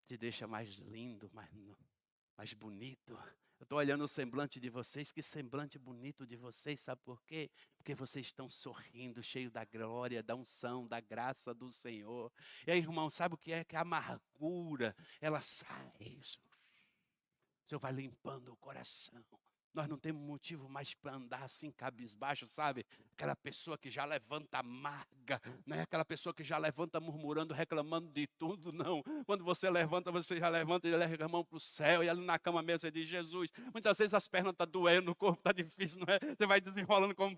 Te deixa mais lindo, mais bonito. Eu estou olhando o semblante de vocês, que semblante bonito de vocês, sabe por quê? Porque vocês estão sorrindo, cheio da glória, da unção, da graça do Senhor. E aí, irmão, sabe o que é? Que a amargura, ela sai. O Senhor vai limpando o coração. Nós não temos motivo mais para andar assim, cabisbaixo, sabe? Aquela pessoa que já levanta amarga, né? Aquela pessoa que já levanta murmurando, reclamando de tudo, não. Quando você já levanta e leva a mão para o céu, e ali na cama mesmo você diz, Jesus, muitas vezes as pernas estão doendo, o corpo está difícil, não é? Você vai desenrolando como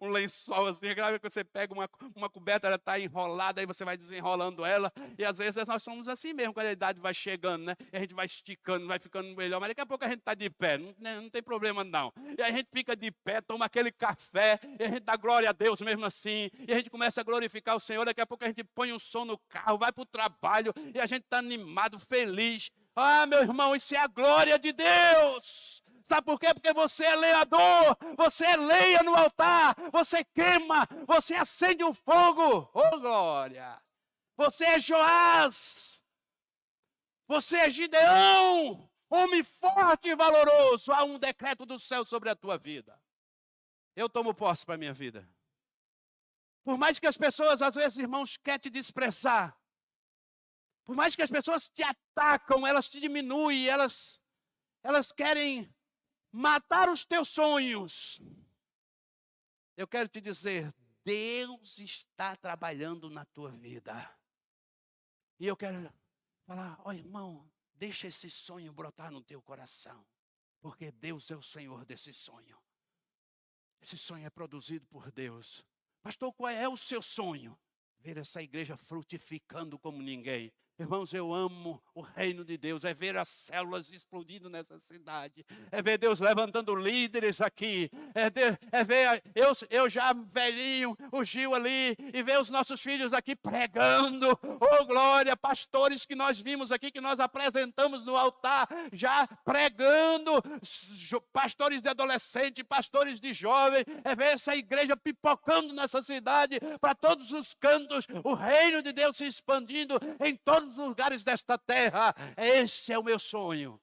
um lençol, assim, aquela vez que você pega uma coberta, ela está enrolada, aí você vai desenrolando ela, e às vezes nós somos assim mesmo, quando a idade vai chegando, né? E a gente vai esticando, vai ficando melhor, mas daqui a pouco a gente está de pé, não tem problema não. E a gente fica de pé, toma aquele café, e a gente dá glória a Deus mesmo assim, e a gente começa a glorificar o Senhor, daqui a pouco a gente põe um som no carro, vai para o trabalho, e a gente está animado, feliz. Ah, meu irmão, isso é a glória de Deus. Sabe por quê? Porque você é lenhador, você é lenha no altar, você queima, você acende o fogo. Oh, glória! Você é Joás, você é Gideão. Homem forte e valoroso, há um decreto do céu sobre a tua vida. Eu tomo posse para a minha vida. Por mais que as pessoas, às vezes, irmãos, querem te desprezar, por mais que as pessoas te atacam, elas te diminuem, elas querem matar os teus sonhos. Eu quero te dizer, Deus está trabalhando na tua vida. E eu quero falar, ó irmão, deixa esse sonho brotar no teu coração, porque Deus é o Senhor desse sonho. Esse sonho é produzido por Deus. Pastor, qual é o seu sonho? Ver essa igreja frutificando como ninguém. Irmãos, eu amo o reino de Deus, é ver as células explodindo nessa cidade, é ver Deus levantando líderes aqui, é ver eu já velhinho, o Gil ali, e ver os nossos filhos aqui pregando, oh glória, pastores que nós vimos aqui, que nós apresentamos no altar, já pregando, pastores de adolescente, pastores de jovem, é ver essa igreja pipocando nessa cidade, para todos os cantos, o reino de Deus se expandindo em todos os lugares desta terra. Esse é o meu sonho.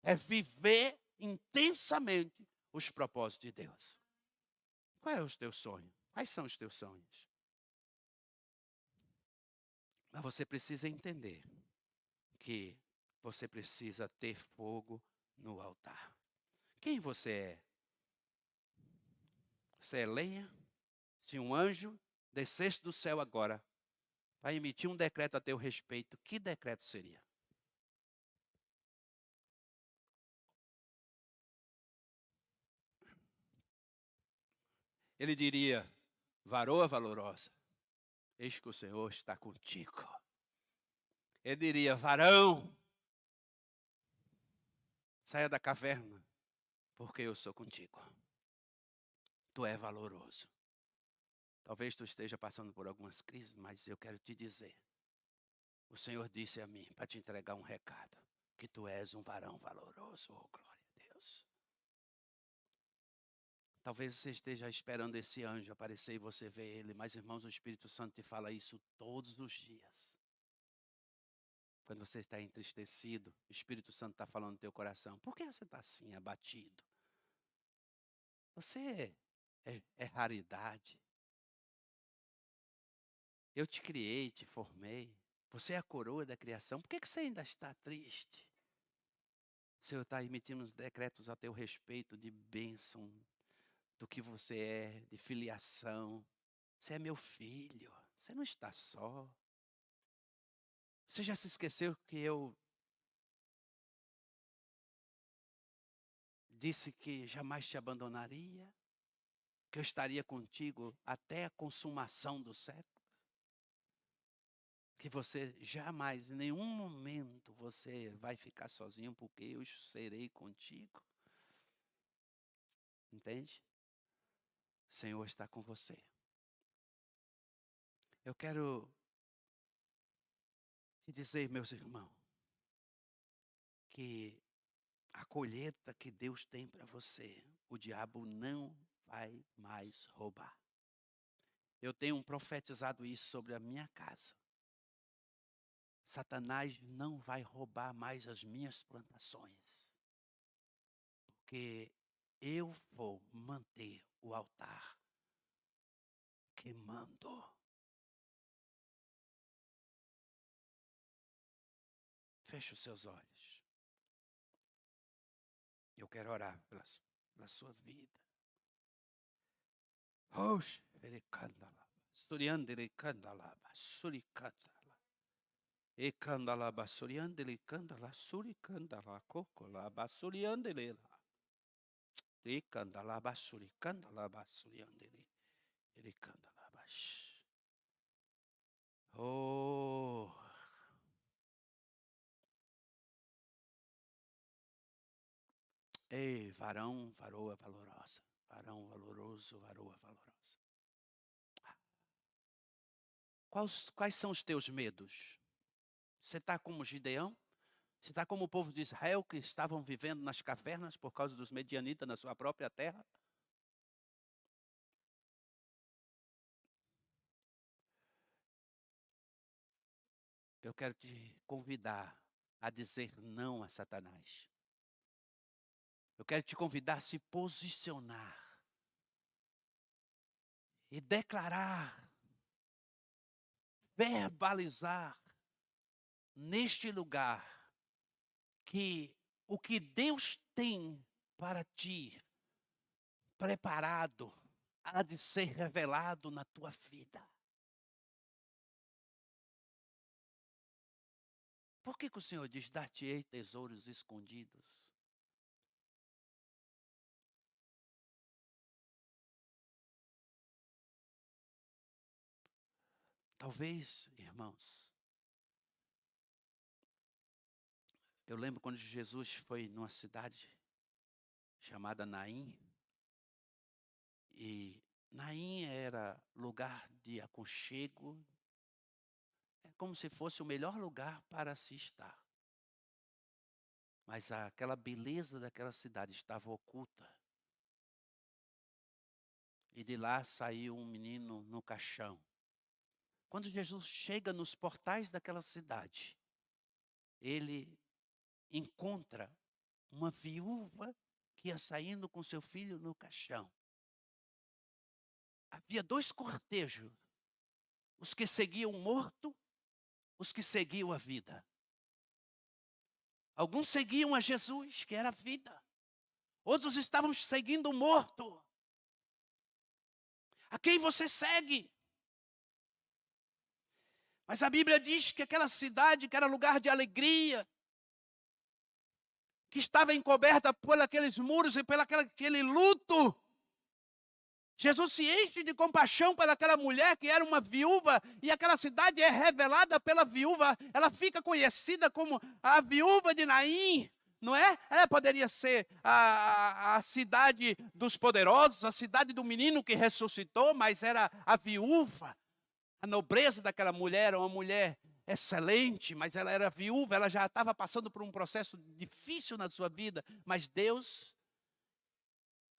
É viver intensamente os propósitos de Deus. Qual é o teu sonho? Quais são os teus sonhos? Mas você precisa entender que você precisa ter fogo no altar. Quem você é? Você é lenha? Se um anjo descesse do céu agora para emitir um decreto a teu respeito, que decreto seria? Ele diria: varoa valorosa, eis que o Senhor está contigo. Ele diria: varão, saia da caverna, porque eu sou contigo. Tu é valoroso. Talvez tu esteja passando por algumas crises, mas eu quero te dizer. O Senhor disse a mim para te entregar um recado, que tu és um varão valoroso. Oh, glória a Deus. Talvez você esteja esperando esse anjo aparecer e você vê ele, mas irmãos, o Espírito Santo te fala isso todos os dias. Quando você está entristecido, o Espírito Santo está falando no teu coração. Por que você está assim, abatido? Você é raridade. Eu te criei, te formei. Você é a coroa da criação. Por que você ainda está triste? O Senhor está emitindo os decretos a teu respeito de bênção, do que você é, de filiação. Você é meu filho. Você não está só. Você já se esqueceu que eu disse que jamais te abandonaria? Que eu estaria contigo até a consumação dos séculos? Que você jamais, em nenhum momento, você vai ficar sozinho, porque eu serei contigo. Entende? O Senhor está com você. Eu quero te dizer, meus irmãos, que a colheita que Deus tem para você, o diabo não vai mais roubar. Eu tenho profetizado isso sobre a minha casa. Satanás não vai roubar mais as minhas plantações, porque eu vou manter o altar queimando. Feche os seus olhos. Eu quero orar pela sua vida. Oxe, ele canta lá. Suriande ele canta lá. Suri canta lá. E canta lá. Suriande ele canta lá. Suri canta lá. Coco lá. Suriande ele lá. E canta lá. Suri canta lá. Suriande ele. Ele canta lá. Oh. Ei, varão, varoa valorosa. Varão valoroso, varoa valorosa. Quais são os teus medos? Você está como Gideão? Você está como o povo de Israel que estavam vivendo nas cavernas por causa dos medianitas na sua própria terra? Eu quero te convidar a dizer não a Satanás. Eu quero te convidar a se posicionar e declarar, verbalizar neste lugar que o que Deus tem para ti preparado há de ser revelado na tua vida. Por que o Senhor diz, dar-te-ei tesouros escondidos? Talvez, irmãos, eu lembro quando Jesus foi numa cidade chamada Naim, e Naim era lugar de aconchego, é como se fosse o melhor lugar para se estar. Mas aquela beleza daquela cidade estava oculta. E de lá saiu um menino no caixão. Quando Jesus chega nos portais daquela cidade, ele encontra uma viúva que ia saindo com seu filho no caixão. Havia 2 cortejos, os que seguiam o morto, os que seguiam a vida. Alguns seguiam a Jesus, que era a vida. Outros estavam seguindo o morto. A quem você segue? Mas a Bíblia diz que aquela cidade, que era lugar de alegria, que estava encoberta por aqueles muros e pelo aquele luto, Jesus se enche de compaixão pelaquela mulher que era uma viúva, e aquela cidade é revelada pela viúva, ela fica conhecida como a viúva de Naim, não é? Ela poderia ser a cidade dos poderosos, a cidade do menino que ressuscitou, mas era a viúva. A nobreza daquela mulher era uma mulher excelente, mas ela era viúva, ela já estava passando por um processo difícil na sua vida, mas Deus,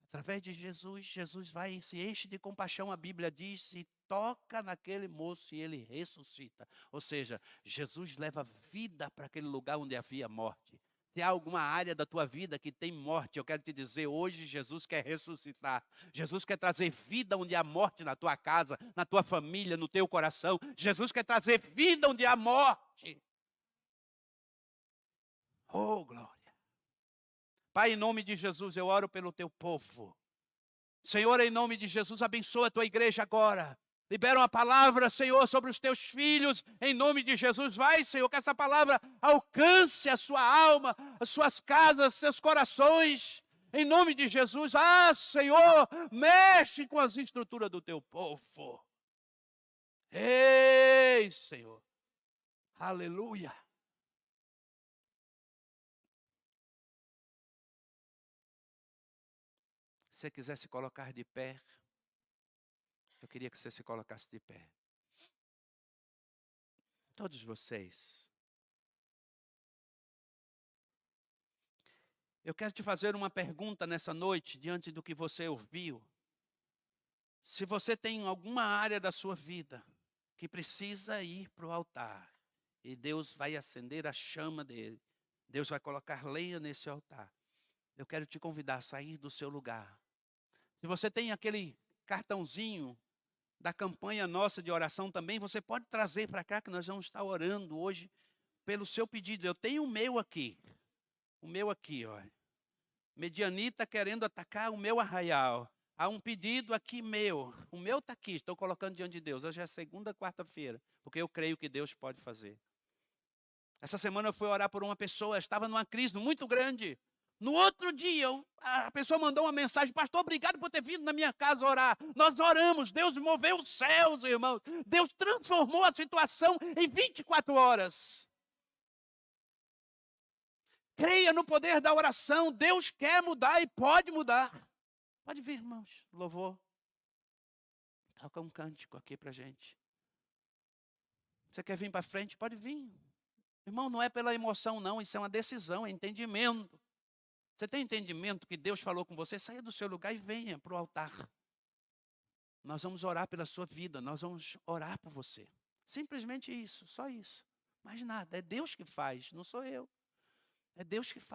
através de Jesus, Jesus vai e se enche de compaixão, a Bíblia diz, e toca naquele moço e ele ressuscita. Ou seja, Jesus leva vida para aquele lugar onde havia morte. Se há alguma área da tua vida que tem morte, eu quero te dizer, hoje Jesus quer ressuscitar. Jesus quer trazer vida onde há morte na tua casa, na tua família, no teu coração. Jesus quer trazer vida onde há morte. Oh, glória. Pai, em nome de Jesus, eu oro pelo teu povo. Senhor, em nome de Jesus, abençoa a tua igreja agora. Libera uma palavra, Senhor, sobre os teus filhos. Em nome de Jesus, vai, Senhor, que essa palavra alcance a sua alma, as suas casas, seus corações. Em nome de Jesus, Senhor, mexe com as estruturas do teu povo. Ei, Senhor. Aleluia. Se você quiser se colocar de pé, eu queria que você se colocasse de pé. Todos vocês. Eu quero te fazer uma pergunta nessa noite, diante do que você ouviu. Se você tem alguma área da sua vida que precisa ir para o altar, e Deus vai acender a chama dele, Deus vai colocar lenha nesse altar, eu quero te convidar a sair do seu lugar. Se você tem aquele cartãozinho da campanha nossa de oração também, você pode trazer para cá, que nós vamos estar orando hoje pelo seu pedido. Eu tenho o meu aqui, olha. Medianita querendo atacar o meu arraial. Há um pedido aqui meu. O meu está aqui, estou colocando diante de Deus. Hoje é segunda, quarta-feira, porque eu creio que Deus pode fazer. Essa semana eu fui orar por uma pessoa, estava numa crise muito grande. No outro dia, a pessoa mandou uma mensagem: pastor, obrigado por ter vindo na minha casa orar. Nós oramos, Deus moveu os céus, irmãos. Deus transformou a situação em 24 horas. Creia no poder da oração. Deus quer mudar e pode mudar. Pode vir, irmãos. Louvor. Toca um cântico aqui pra gente. Você quer vir para frente? Pode vir. Irmão, não é pela emoção não, isso é uma decisão, é entendimento. Você tem entendimento que Deus falou com você? Saia do seu lugar e venha para o altar. Nós vamos orar pela sua vida, nós vamos orar por você. Simplesmente isso, só isso. Mais nada, é Deus que faz, não sou eu. É Deus que faz.